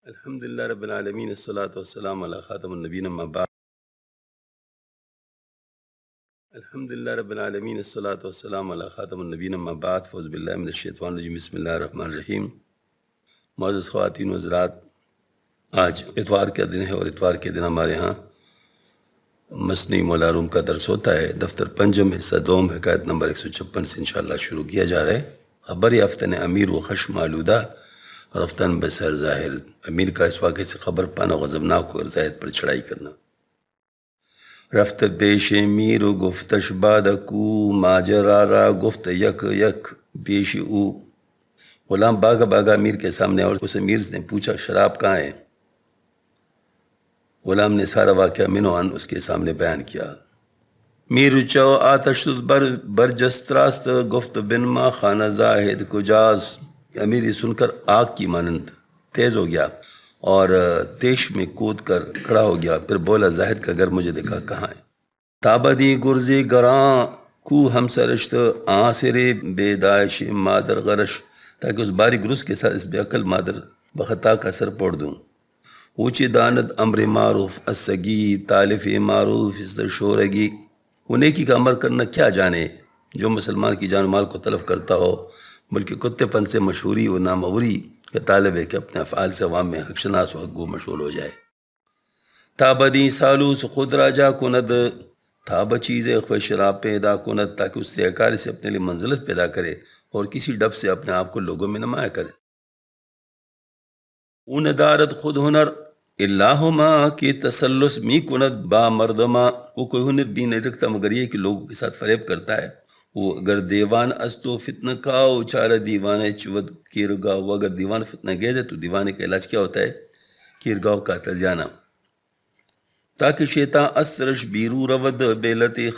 الحمد للہ رب العالمین الصلاۃ والسلام علی خاتم النبیین اما بعد. الحمد للہ رب العالمین الصلاۃ والسلام علی خاتم النبیین اما بعد. فاعوذ باللہ من الشیطان الرجیم. بسم اللہ الرحمن الرحیم. معزز خواتین و حضرات، آج اتوار کا دن ہے اور اتوار کے دن ہمارے ہاں مثنی مولا روم کا درس ہوتا ہے. دفتر پنجم حصہ دوم حکایت نمبر 156 سے انشاءاللہ شروع کیا جا رہا ہے. خبر یافتن امیر و خشم آلودہ رفتن بسر ظاہر. امیر کا اس واقعے سے خبر پانا غضبناک اور زاہد پر چڑھائی کرنا. رفت پیش میر و گفتش باد کو ماجرا را گفت یک یک پیش او. غلام باغا باغا امیر کے سامنے اور اس امیر نے پوچھا شراب کہاں ہے؟ غلام نے سارا واقعہ من و عن اس کے سامنے بیان کیا. میر چو آتش برجست راست گفت بن ما خانہ زاہد کجاز. امیر یہ سن کر آگ کی مانند تیز ہو گیا اور تیش میں کود کر کھڑا ہو گیا. پھر بولا زاہد کا گھر مجھے دکھا کہاں ہے؟ تابدی گرزی گراں کو ہم سرشت آسرے بے داعش مادر غرش، تاکہ اس باری گرس کے ساتھ اس بے عقل مادر بخطا کا سر پوڑ دوں. اونچی داند امر معروف اسگی تالف معروف اس شورگی. وہ نیکی کا امر کرنا کیا جانے جو مسلمان کی جان و مال کو تلف کرتا ہو، بلکہ کتے پن سے مشہوری و ناموری کا طالب ہے کہ اپنے افعال سے عوام میں حق شناس و حق گو مشغول ہو جائے. تابدی سالوس خود راجا کند، تاب چیزیں خوش را پیدا کند، تاکہ اس سے اکار سے اپنے لیے منزلت پیدا کرے اور کسی ڈب سے اپنے آپ کو لوگوں میں نمایاں کرے. اون دارت خود ہنر اللہما کی تسلس می کند با مردما. وہ کوئی ہنر بھی نہیں رکھتا مگر یہ کہ لوگوں کے ساتھ فریب کرتا ہے. وہ اگر دیوان استو فتنہ کاؤ چار دیوانے چود کیرگاؤ. وہ اگر دیوان فتنہ گئے دے تو دیوانے کا علاج کیا ہوتا ہے؟ کیرگاؤ کا تزیانہ. تاکہ شیطان اسرش بیرو رود بیلتی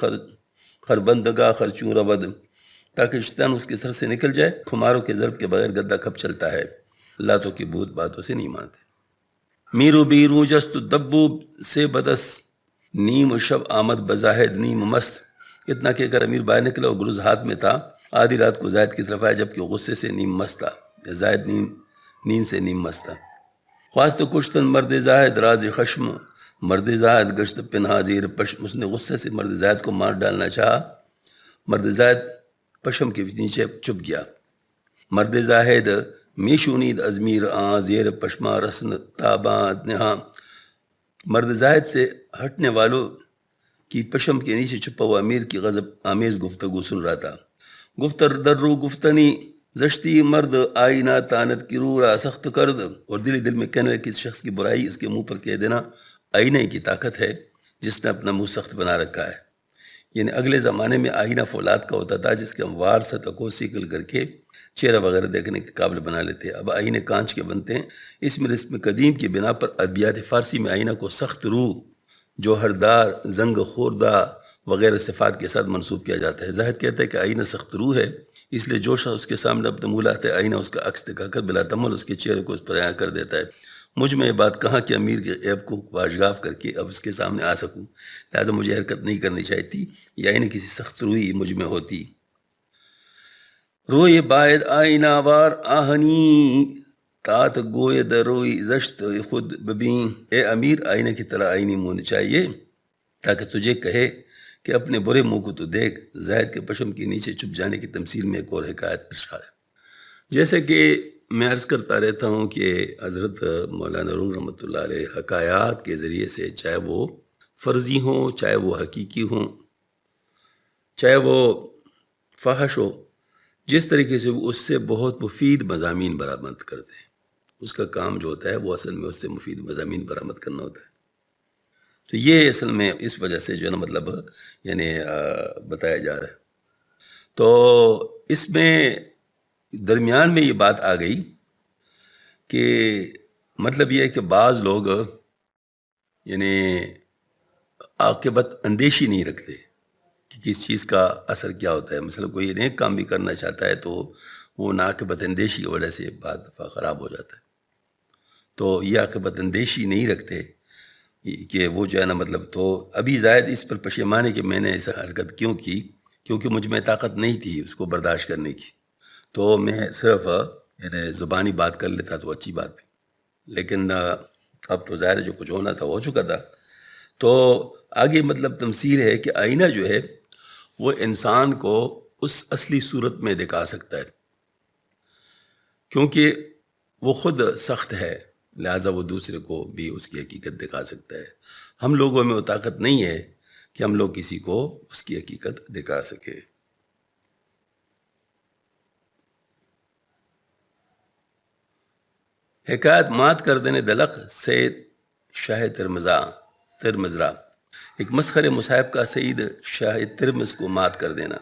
خربندگا خرچوں رود. تاکہ شیطان اس کے سر سے نکل جائے. کھماروں کے ضرب کے بغیر گدا کب چلتا ہے؟ لاتوں کی بھوت باتوں سے نہیں مانتے. میرو بیرو جست دبو سے بدس نیم شب آمد بزاہد نیم مست. اتنا کہ اگر امیر باہر نکلا اور گرز ہاتھ میں تھا، آدھی رات کو زاہد کی طرف آیا جبکہ غصے سے نیم مست تھا. زاہد نیند سے نیم مست تھا. خواست کشتن مرد زاہد راز خشم. مرد زاہد گشت پنہا زیر پشم. اس نے غصے سے مرد زاہد کو مار ڈالنا چاہا. مرد زاہد پشم کے نیچے چھپ گیا. مرد زاہد میشونید ازمیر آن زیر پشما رسن تابان نہا. مرد زاہد سے ہٹنے والوں کی پشم کے نیچے چھپا ہوا امیر کی غضب آمیز گفتگو سن رہا تھا. گفتر درو گفتنی زشتی مرد آئینہ تانت کی رورا سخت کرد. اور دل دل میں کہنے لگے کہ اس شخص کی برائی اس کے منہ پر کہہ دینا آئینہ کی طاقت ہے جس نے اپنا منہ سخت بنا رکھا ہے. یعنی اگلے زمانے میں آئینہ فولاد کا ہوتا تھا جس کے ہموار سطح کو سیکل کر کے چہرہ وغیرہ دیکھنے کے قابل بنا لیتے. اب آئینے کانچ کے بنتے ہیں. اس میں رسم قدیم کی بنا پر ادبیات فارسی میں آئینہ کو سخت روح، جوہردار، زنگ خوردہ وغیرہ صفات کے ساتھ منسوب کیا جاتا ہے. زاہد کہتا ہے کہ آئینہ سخت روح ہے، اس لیے جو شخص اس کے سامنے اپنے منہ لاتا ہے آئینہ اس کا عکس دکھا کر بلا تمل اس کے چہرے کو اس پر عیاں کر دیتا ہے. مجھ میں یہ بات کہاں کہ امیر کے عیب کو واشگاف کر کے اب اس کے سامنے آ سکوں، لہٰذا مجھے حرکت نہیں کرنی چاہیے تھی. یا آئینہ کسی سخت روحی مجھ میں ہوتی. روی باید آئینہ وار آہنی تات گوئے دروئی زشت خود ببین. اے امیر آئینہ کی طرح آئینی منہ ہونا چاہیے تاکہ تجھے کہے کہ اپنے برے منہ کو تو دیکھ. زاہد کے پشم کے نیچے چھپ جانے کی تمثیل میں ایک اور حکایت ارشاد ہے. جیسے کہ میں عرض کرتا رہتا ہوں کہ حضرت مولانا روم رحمۃ اللہ علیہ حکایات کے ذریعے سے چاہے وہ فرضی ہوں چاہے وہ حقیقی ہوں چاہے وہ فحش ہو، جس طریقے سے وہ اس سے بہت مفید مضامین برآمد کرتے ہیں. اس کا کام جو ہوتا ہے وہ اصل میں اس سے مفید مضامین برآمد کرنا ہوتا ہے. تو یہ اصل میں اس وجہ سے جو ہے نا مطلب یعنی بتایا جا رہا ہے. تو اس میں درمیان میں یہ بات آ گئی کہ مطلب یہ ہے کہ بعض لوگ یعنی عاقبت اندیشی نہیں رکھتے کہ کس چیز کا اثر کیا ہوتا ہے. مثلا کوئی نیک کام بھی کرنا چاہتا ہے تو وہ عاقبت اندیشی کی وجہ سے بعض دفعہ خراب ہو جاتا ہے. تو یہ عاقبت اندیشی نہیں رکھتے کہ وہ جو ہے نا مطلب. تو ابھی زائد اس پر پشیمان ہے کہ میں نے ایسا حرکت کیوں کی، کیونکہ مجھ میں طاقت نہیں تھی اس کو برداشت کرنے کی. تو میں صرف یعنی زبانی بات کر لیتا تو اچھی بات تھی. لیکن اب تو ظاہر ہے جو کچھ ہونا تھا ہو چکا تھا. تو آگے مطلب تمثیل ہے کہ آئینہ جو ہے وہ انسان کو اس اصلی صورت میں دکھا سکتا ہے، کیونکہ وہ خود سخت ہے، لہٰذا وہ دوسرے کو بھی اس کی حقیقت دکھا سکتا ہے. ہم لوگوں میں وہ طاقت نہیں ہے کہ ہم لوگ کسی کو اس کی حقیقت دکھا سکے. حکایت مات کر دینے دلق سید شاہ ترمزرا. ایک مسخر مصاحب کا سید شاہ ترمز کو مات کر دینا.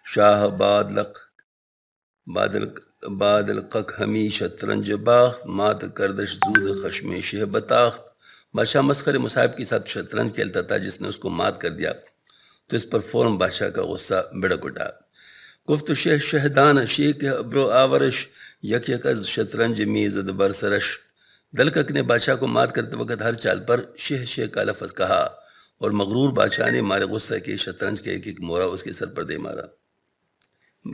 شاہ باد القق ہمی شطرنج باخت مات کردش زود خشم شہ بتاخت. بادشاہ مسخر مصاحب کے ساتھ شطرنج کھیلتا تھا، جس نے اس کو مات کر دیا تو اس پر فوراً بادشاہ کا غصہ بڑک اٹھا. گفت شہدان شیخ ابرو آورش یک یک از شطرنج میزد برسرش. دلکک نے بادشاہ کو مات کرتے وقت ہر چال پر شہ شہ کا لفظ کہا اور مغرور بادشاہ نے مارے غصہ کے شطرنج کے ایک ایک مورا اس کے سر پر دے مارا.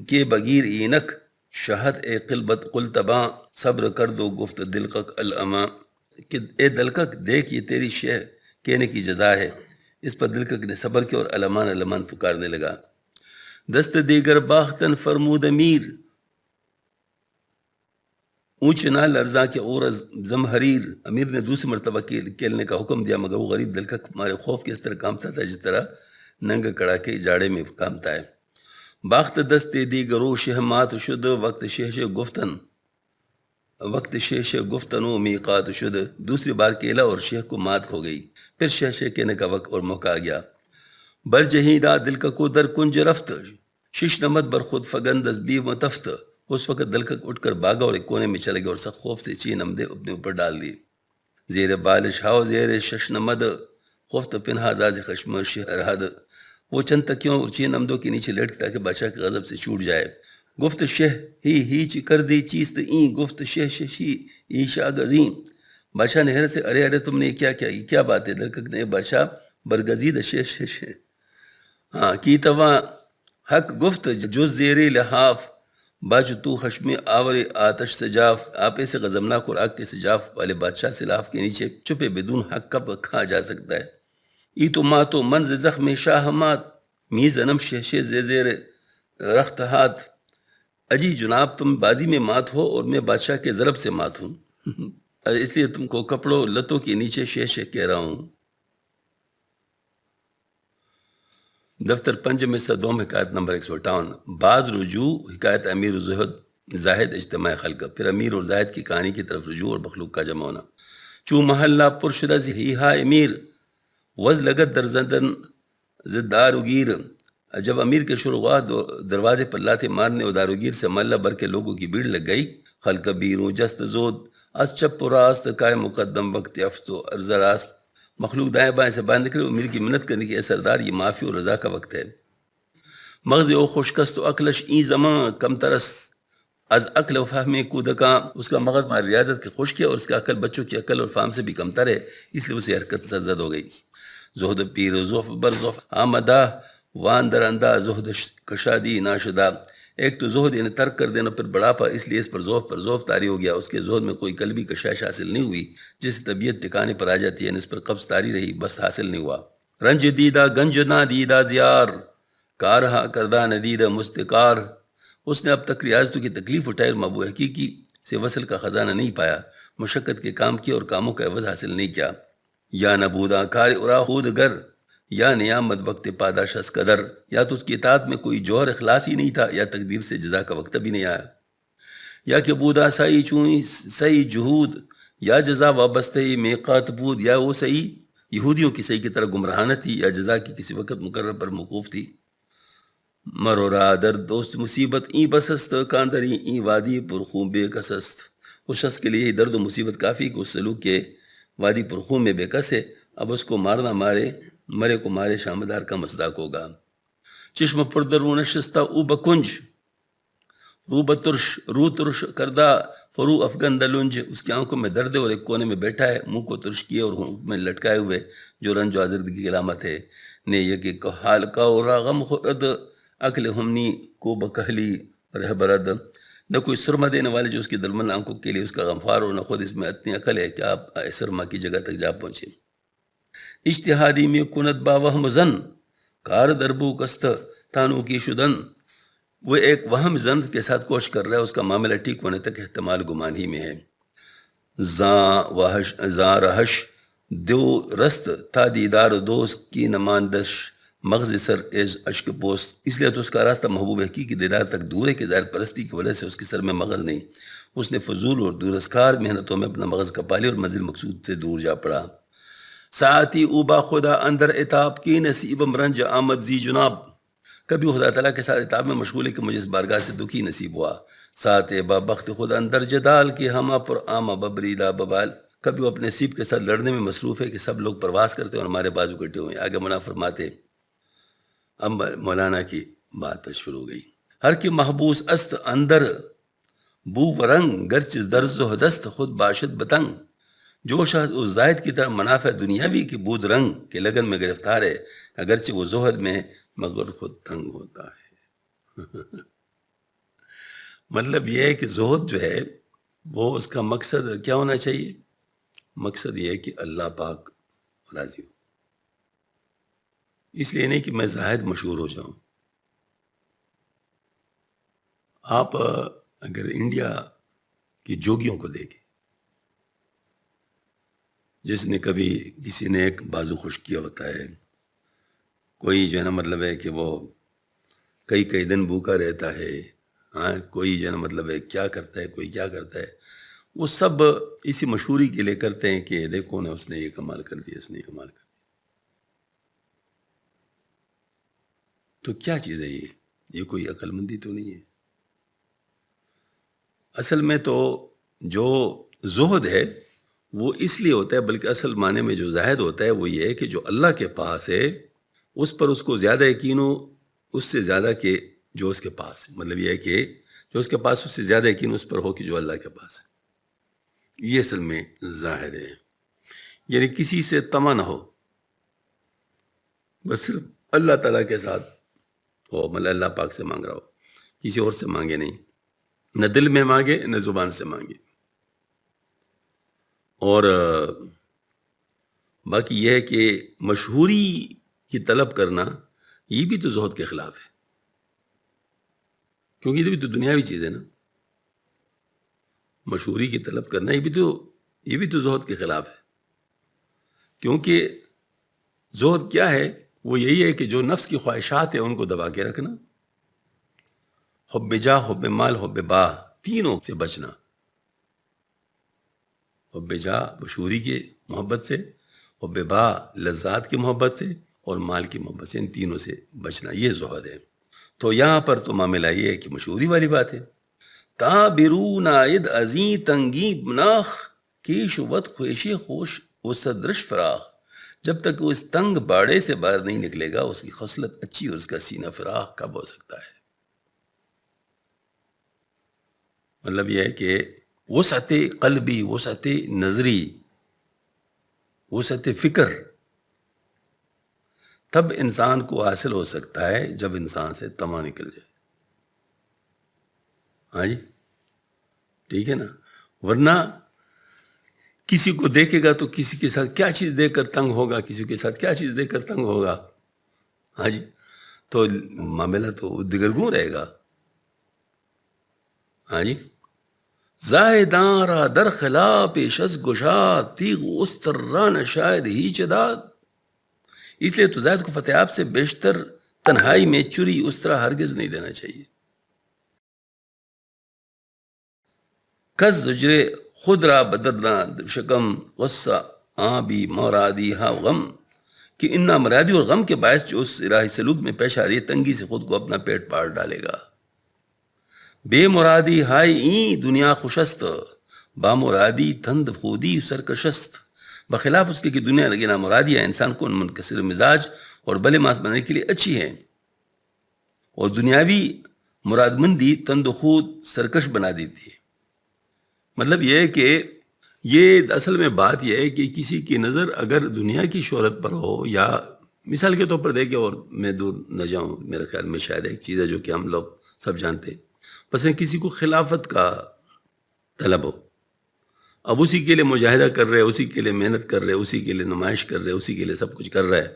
کہ بغیر اینک شہد اے قلبت قلتباں صبر کر دو گفت دلکک الاماں. کہ اے دلکک دیکھ یہ تیری شہ کہنے کی جزا ہے. اس پر دلکک نے صبر کیا اور المان المان پکارنے لگا. دست دیگر باختن فرمود امیر اونچ نہ لرزاں کے اور زمحریر. امیر نے دوسری مرتبہ کھیلنے کا حکم دیا، مگر وہ غریب دلکک ہمارے خوف کے اس طرح کامتا تھا جس طرح ننگ کڑا کے جاڑے میں کامتا ہے. باخت دست دیگرو شہ مات شد وقت شہ گفتن و میقات شد. دوسری بار کھیلا اور شہ کو مات کھو گئی. پھر شہ کہنے کا وقت اور موقع آ گیا. برجہیدہ دلککو در کنج رفت شش نمت بر خود فگند از بی متفت. اس وقت دلکک اٹھ کر بھاگا اور ایک کونے میں چلے گیا اور سخت خوف سے چین نمدے اپنے اوپر ڈال دی. زیر بالش ہاؤ زیر شش نمد خفت پنہا زاز خشم شہرہد. وہ چند تکیوں اور چین نمدوں کے نیچے لیٹ تاکہ بادشاہ کے غضب سے چھوٹ جائے. گفت شہ ہیچ کر دی چیست این گفت شہ ششی ایشا گزین. بادشاہ نے حیرت سے ارے تم نے کیا یہ کیا بات ہے؟ دلکک نے بادشاہ برگزید شہ ہاں کی تواں حق گفت جز زیر لحاف باج تو خشم آور آتش سجاف. آپ ایسے غضبناک اور آگ کے سجاف والے بادشاہ سے لاف کے نیچے چھپے بدون حق کب کھا جا سکتا ہے؟ ای تو ماتو منز زخم شاہ مات می زنم شہ زیر رخت ہاتھ. اجی جناب تم بازی میں مات ہو اور میں بادشاہ کے ضرب سے مات ہوں. اس لیے تم کو کپڑوں لتوں کے نیچے شہ کہہ رہا ہوں. دفتر پنج میں سے دوم حکایت نمبر 158. بعض رجوع حکایت امیر زاہد اجتماع خلق. پھر امیر اور زاہد کی کہانی کی طرف رجوع اور مخلوق کا جمع ہونا. چو محلہ پرشدز ہی ہا امیر وز لگت در زندن داروگیر. جب امیر کے شروع ہوا دروازے پر لاتے مارنے اور داروگیر سے محلہ بھر کے لوگوں کی بھیڑ لگ گئی. خلق بیروں جست زود از چپ و راست کائے مقدم وقت افت و عرض راست. مخلوق دائیں بائیں سے باہر نکلے. امیر کی منت کرنے کی اے سردار یہ معافی اور رضا کا وقت ہے. مغز او خوشکست و عقلش این زمان کم ترس از عقل و فہم کودکاں. اس کا مغز مار ریاضت کے خوش کیا اور اس کا عقل بچوں کی عقل اور فہم سے بھی کمتر ہے، اس لیے اسے حرکت سرزد ہو گئی. زہد پیر زوف بر زوف آمدہ وان در اندہ زہد کشادی ناشدہ. ایک تو زہد یعنی ترک کر دینا، پھر بڑھاپا، اس لیے اس پر زوف طاری ہو گیا. اس کے زہد میں کوئی قلبی کشش حاصل نہیں ہوئی. جس طبیعت ٹکانے پر آ جاتی ہے اس پر قبض طاری رہی، بس حاصل نہیں ہوا. رنج دیدہ گنج نہ دیدہ زیار کارہا کردہ ندیدہ مستقار. اس نے اب تک ریاضتوں کی تکلیف اٹھائی اور محبوب حقیقی سے وصل کا خزانہ نہیں پایا. مشقت کے کام کیا اور کاموں کا عوض حاصل نہیں کیا. یا نبودا کار ارا خود گر یا نعمت وقت پاداش اس قدر. یا تو اس کی اطاعت میں کوئی جوہر اخلاص ہی نہیں تھا یا تقدیر سے جزا کا وقت بھی نہیں آیا. یا کہ بودا سائی چوئی صحیح جہود یا جزا وابستہ میقات بود. یا وہ صحیح یہودیوں کی صحیح کی طرح گمراہانہ تھی یا جزا کی کسی وقت مقرر پر موقوف تھی. مرورا در دوست مصیبت این بسست کاندری این وادی پرخون بے کسست. اس شخص کے لیے درد و مصیبت کافی کہ اس سلوک کے وادی پرخون میں بے کس ہے. اب اس کو مارنا مرے کو مارے شامدار کا مصداق ہوگا. چشم پردر رو نشستہ او بکنج رو بترش رو ترش کردہ فرو افغن دلنج. اس کی آنکھوں میں درد ہے اور ایک کونے میں بیٹھا ہے منہ کو ترش کیے اور ہوں میں لٹکائے ہوئے، جو رنج و آزردگی کی علامت ہے. نے یہ کہ حال کا اور غم خورد عقل ہمنی کو بکہلی رہبرد. نہ کوئی سرما دینے والے جو اس کی دلمن آنکھوں کے لیے اس کا غمخوار ہو، نہ خود اس میں اتنی عقل ہے کہ آپ سرما کی جگہ تک جا پہنچے. اجتہادی میں کنت با وہم زن کار دربو کست تانو کی شدن. وہ ایک وہم زن کے ساتھ کوشش کر رہا ہے، اس کا معاملہ ٹھیک ہونے تک احتمال گمان ہی میں ہے. زاں رہش دو رست تا دیدار دوست کی نماندش مغز سر ایز اشک پوست. اس لیے تو اس کا راستہ محبوب حقیقی دیدار تک دور ہے کہ ظاہر پرستی کی وجہ سے اس کے سر میں مغز نہیں. اس نے فضول اور دورسکار محنتوں میں اپنا مغز کپا لیا اور منزل مقصود سے دور جا پڑا. ساعتی اوبا خدا اندر اتاب کی نصیب مرنج آمد زی جناب. کبھی خدا تعالیٰ کے ساتھ اتاب میں مشغول ہے کہ مجھے اس بارگاہ سے دکھی نصیب ہوا. ساتھ با بخت خدا اندر جدال کی ہما پر آما ببریدہ ببال. کبھی وہ اپنے نصیب کے ساتھ لڑنے میں مصروف ہے کہ سب لوگ پرواز کرتے ہیں اور ہمارے بازو کٹے ہوئے ہیں. آگے مولانا فرماتے. اب مولانا کی بات شروع ہو گئی. ہر کی محبوس است اندر بو و رنگ گرچ درز و دست خود باشد بتنگ. جو شخص اس زاہد کی طرح منافع دنیاوی کی بود رنگ کے لگن میں گرفتار ہے، اگرچہ وہ زہد میں مگر خود تنگ ہوتا ہے. مطلب یہ ہے کہ زہد جو ہے وہ اس کا مقصد کیا ہونا چاہیے؟ مقصد یہ ہے کہ اللہ پاک راضی ہو. اس لیے نہیں کہ میں زاہد مشہور ہو جاؤں. آپ اگر انڈیا کی جوگیوں کو دیکھیں، جس نے کبھی کسی نے ایک بازو خشک کیا ہوتا ہے، کوئی جو ہے نا مطلب ہے کہ وہ کئی دن بھوکا رہتا ہے، ہاں کوئی جو ہے نا مطلب ہے کیا کرتا ہے، کوئی کیا کرتا ہے. وہ سب اسی مشہوری کے لیے کرتے ہیں کہ دیکھو نا اس نے یہ کمال کر دیا، اس نے یہ کمال کر دیا. تو کیا چیز ہے یہ کوئی عقل مندی تو نہیں ہے. اصل میں تو جو زہد ہے وہ اس لیے ہوتا ہے، بلکہ اصل معنی میں جو زاہد ہوتا ہے وہ یہ ہے کہ جو اللہ کے پاس ہے اس پر اس کو زیادہ یقین ہو اس سے زیادہ کہ جو اس کے پاس ہے. مطلب یہ ہے کہ جو اس کے پاس اس سے زیادہ یقین اس پر ہو کہ جو اللہ کے پاس ہے. یہ اصل میں زاہد ہے. یعنی کسی سے طمع نہ ہو، بس صرف اللہ تعالیٰ کے ساتھ ہو. مطلب اللہ پاک سے مانگ رہا ہو، کسی اور سے مانگے نہیں، نہ دل میں مانگے نہ زبان سے مانگے. اور باقی یہ ہے کہ مشہوری کی طلب کرنا یہ بھی تو زہد کے خلاف ہے، کیونکہ یہ بھی تو دنیاوی چیز ہے نا. مشہوری کی طلب کرنا یہ بھی تو زہد کے خلاف ہے. کیونکہ زہد کیا ہے؟ وہ یہی ہے کہ جو نفس کی خواہشات ہیں ان کو دبا کے رکھنا. حب جاہ، حب مال، حب باہ، تینوں سے بچنا. حب جاہ مشہوری کے محبت سے، حب باہ لذات کی محبت سے، اور مال کی محبت سے، ان تینوں سے بچنا، یہ زہد ہے. تو یہاں پر تو معاملہ یہ ہے کہ مشہوری والی بات ہے. تا بیرون آید ازیں تنگی بناخ کی شوت خوشی خوش و صدرش فراخ. جب تک وہ اس تنگ باڑے سے باہر نہیں نکلے گا اس کی خصلت اچھی اور اس کا سینہ فراخ کب ہو سکتا ہے؟ مطلب یہ ہے کہ وسعت قلبی، وسعت نظری، وسعت فکر تب انسان کو حاصل ہو سکتا ہے جب انسان سے طمع نکل جائے. ہاں جی ٹھیک ہے نا. ورنہ کسی کو دیکھے گا تو کسی کے ساتھ کیا چیز دیکھ کر تنگ ہوگا، کسی کے ساتھ کیا چیز دیکھ کر تنگ ہوگا. ہاں جی تو معاملہ تو دگرگوں رہے گا. ہاں جی زاہداں را در خلاف شز گشاد تیغ استران شاید ہی چداد. اس لیے تو زاہد کو فتح یاب سے بیشتر تنہائی میں چری اس طرح ہرگز نہیں دینا چاہیے. کز زجرے خود را بدرنا شکم غصہ آبی مرادی ہا غم. کہ ان نامرادی اور غم کے باعث جو اس راہ سلوک میں پیش آ رہی ہے تنگی سے خود کو اپنا پیٹ پاڑ ڈالے گا. بے مرادی ہائی این دنیا خوشست، با مرادی تند خودی سرکشست. بخلاف اس کے کہ دنیا لگے نامرادی ہے انسان کو منکسر مزاج اور بلے ماس بنانے کے لیے اچھی ہے، اور دنیاوی مراد مندی تند خود سرکش بنا دیتی ہے. مطلب یہ ہے کہ یہ اصل میں بات یہ ہے کہ کسی کی نظر اگر دنیا کی شہرت پر ہو، یا مثال کے طور پر دیکھیں، اور میں دور نہ جاؤں، میرے خیال میں شاید ایک چیز ہے جو کہ ہم لوگ سب جانتے ہیں، بس کسی کو خلافت کا طلب ہو، اب اسی کے لیے مجاہدہ کر رہے، اسی کے لیے محنت کر رہے، اسی کے لیے نمائش کر رہے، اسی کے لیے سب کچھ کر رہا ہے،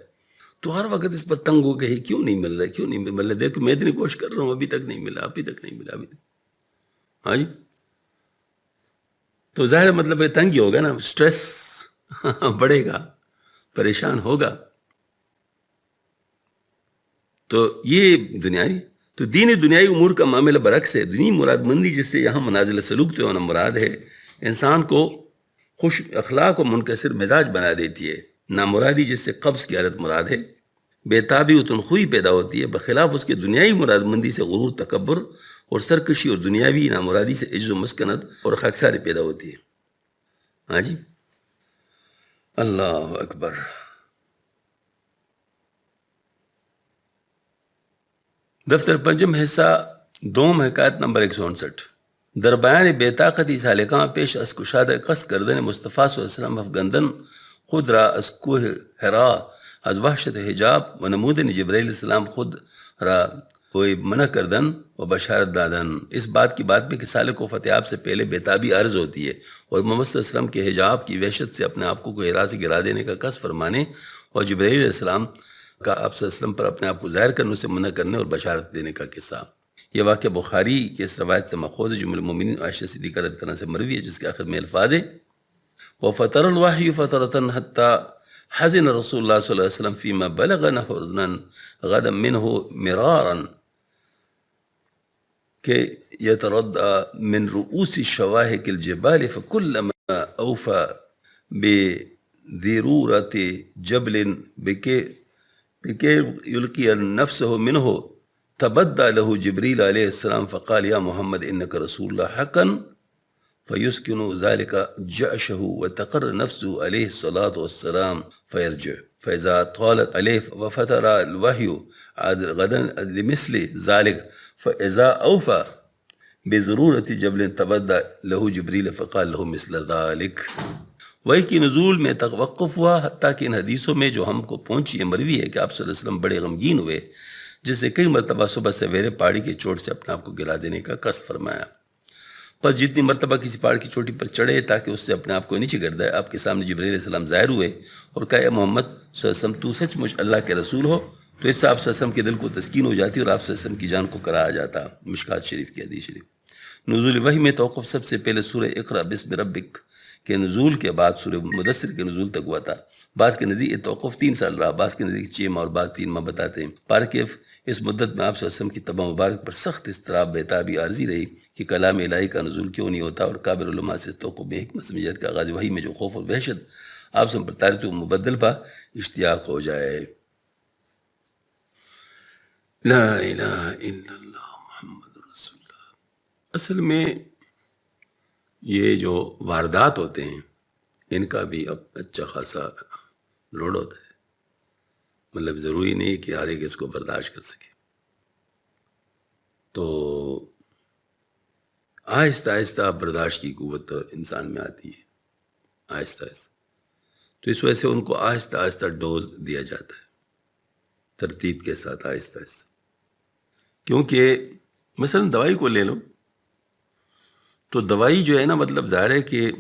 تو ہر وقت اس پر تنگ ہو کہ کیوں نہیں مل رہا، کیوں نہیں مل رہا، دیکھو میں اتنی کوشش کر رہا ہوں ابھی تک نہیں ملا، ابھی تک نہیں ملا، ابھی تک. ہاں جی، تو ظاہر مطلب ہے تنگ ہی ہوگا نا، سٹریس بڑھے گا، پریشان ہوگا. تو یہ دنیاوی، تو دین دنیاوی امور کا معاملہ برعکس ہے. دینی مراد مندی جس سے یہاں منازل سلوک تو ہونا مراد ہے، انسان کو خوش اخلاق و منکسر مزاج بنا دیتی ہے. نامرادی جس سے قبض کی حالت مراد ہے، بے تابی و تنخوئی پیدا ہوتی ہے، بخلاف اس کے دنیاوی مراد مندی سے غرور، تکبر اور سرکشی، اور دنیاوی نامرادی سے عجز و مسکنت اور خاکساری پیدا ہوتی ہے. ہاں جی، اللہ اکبر. دفتر پنجم حصہ دوم حکایت نمبر 159. در بیان بے طاقتی سالکاں پیش از کشادہ قصد کردن مصطفیٰ صلی اللہ علیہ وسلم افگندن خود را از کوہ حرا از وحشت حجاب و نمودن جبرائیل السلام خود را کوئی منع کردن و بشارت دادن. اس بات کی بات میں کہ سالک کو فتحاب سے پہلے بےتابی عرض ہوتی ہے اور محمد صلی اللہ علیہ وسلم کے حجاب کی وحشت سے اپنے آپ کو کوئی حرا سے گرا دینے کا قصد فرمانے، اور جبرائیل علیہ السلام کا آپ صلی اللہ علیہ وسلم پر اپنے آپ کو ظاہر کرنے سے منع کرنے اور بشارت دینے کا قصہ. یہ واقعہ بخاری کی اس روایت سے ماخوذ ہے جو ام المومنین عائشہ صدیقہ رضی اللہ عنہا سے مروی ہے، جس کے آخر میں الفاظ ہے وَفَتَرَ الْوَحْيُ فَتَرَةً حَتَّى حَزِنَ رسول اللہ صلی اللہ علیہ وسلم فِيمَا بَلَغَ حُزْنًا غَدًا مِنْهُ مِرَارًا کہ يتردى من رؤوس الشواهق الجبال فكلما أوفى بذرورة جبل بكي يلقي نفسه منه تبدى له جبريل عليه السلام فقال يا محمد إنك رسول الله حقا فيسكن ذلك جأشه وتقر نفسه عليه الصلاة والسلام فيرجع فإذا طالت عليه وفتر الوحي غدا لمثل ذلك فإذا أوفى بضرورة جبل تبدى له جبريل فقال له مثل ذلك. وہی کی نزول میں توقف ہوا، حتیٰ کہ ان حدیثوں میں جو ہم کو پہنچی ہے مروی ہے کہ آپ صلی اللہ علیہ وسلم بڑے غمگین ہوئے، جس سے کئی مرتبہ صبح سویرے پہاڑی کی چوٹ سے اپنے آپ کو گرا دینے کا قصد فرمایا. پس جتنی مرتبہ کسی پہاڑ کی چوٹی پر چڑھے تاکہ اس سے اپنے آپ کو نیچے گردائے، آپ کے سامنے جبرائیل علیہ السلام ظاہر ہوئے اور کہا اے محمد صلی اللہ علیہ وسلم تو سچ مچ اللہ کے رسول ہو، تو اس سے آپ صلی اللہ علیہ وسلم کے دل کو تسکین ہو جاتی اور آپ صلی اللہ علیہ وسلم کی جان کو کرایا جاتا. مشکات شریف کی حدیث شریف. نزول وحی میں توقف سب سے پہلے سورہ اقرا بسم ربک کے نزول کے بعد سورہ مدثر کے نزول تک ہوا تھا. بعض کے نزدیک توقف 3 سال رہا، بعض کے نزدیک 6 ماہ اور بعض 3 ماہ بتاتے ہیں. پارکیف اس مدت میں آپ صلی اللہ علیہ وسلم کی طبع مبارک پر سخت اضطراب، بےتابی عارضی رہی کہ کلام الہی کا نزول کیوں نہیں ہوتا، اور کابر علماء سے توقف میں حکمت سمجھت کا آغاز وحی میں جو خوف اور وحشت آپ سے پرتارت مبدل پا اشتیاق ہو جائے. لا الہ الا اللہ محمد رسول اللہ. اصل میں یہ جو واردات ہوتے ہیں ان کا بھی اب اچھا خاصا لوڈ ہوتا ہے، مطلب ضروری نہیں کہ ہر ایک اس کو برداشت کر سکے. تو آہستہ آہستہ برداشت کی قوت انسان میں آتی ہے، آہستہ آہستہ. تو اس وجہ سے ان کو آہستہ آہستہ ڈوز دیا جاتا ہے، ترتیب کے ساتھ آہستہ آہستہ. کیونکہ مثلا دوائی کو لے لو تو دوائی جو ہے نا، مطلب ظاہر ہے کہ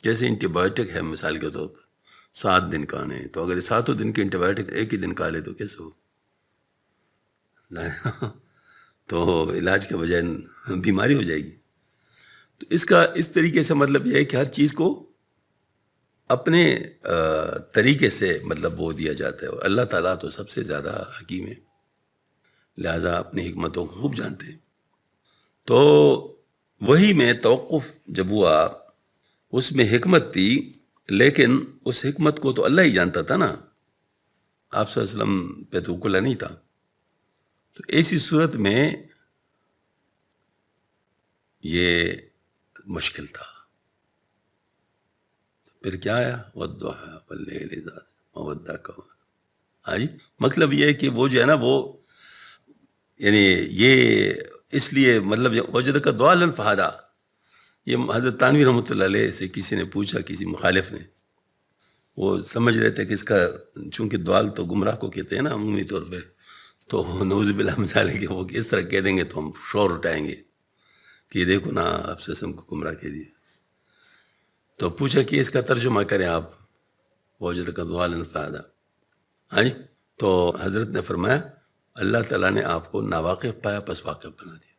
جیسے اینٹی بایوٹک ہے مثال کے طور پر 7 دن کا آنے، تو اگر 7 دن کے اینٹی بایوٹک ایک ہی دن کا لے تو کیسے ہو؟ تو علاج کے بجائے بیماری ہو جائے گی. تو اس کا اس طریقے سے مطلب یہ ہے کہ ہر چیز کو اپنے طریقے سے مطلب وہ دیا جاتا ہے، اور اللہ تعالیٰ تو سب سے زیادہ حکیم ہے، لہٰذا اپنی حکمتوں کو خوب جانتے ہیں. تو وہی میں توقف جب ہوا اس میں حکمت تھی، لیکن اس حکمت کو تو اللہ ہی جانتا تھا نا، آپ صلی اللہ علیہ وسلم پہ تو کلا نہیں تھا. تو ایسی صورت میں یہ مشکل تھا. تو پھر کیا آیا والضحی واللیل اذا ما ودعک. ہاں جی، مطلب یہ ہے کہ وہ جو ہے نا وہ یعنی یہ اس لیے مطلب وجدک ضالا فہدی، یہ حضرت تانوی رحمۃ اللہ علیہ سے کسی نے پوچھا، کسی مخالف نے، وہ سمجھ رہے تھے کہ اس کا چونکہ دوال تو گمراہ کو کہتے ہیں نا عمومی طور پہ، تو نعوذ باللہ مثال ہے کہ وہ اس طرح کہہ دیں گے تو ہم شور اٹھائیں گے. کہ یہ دیکھو نا آپ سے ہم کو گمراہ کیا دیا. تو پوچھا کہ اس کا ترجمہ کریں آپ. وجدک ضالا فہدی. ہاں جی. تو حضرت نے فرمایا اللہ تعالیٰ نے آپ کو ناواقف پایا پس واقف بنا دیا.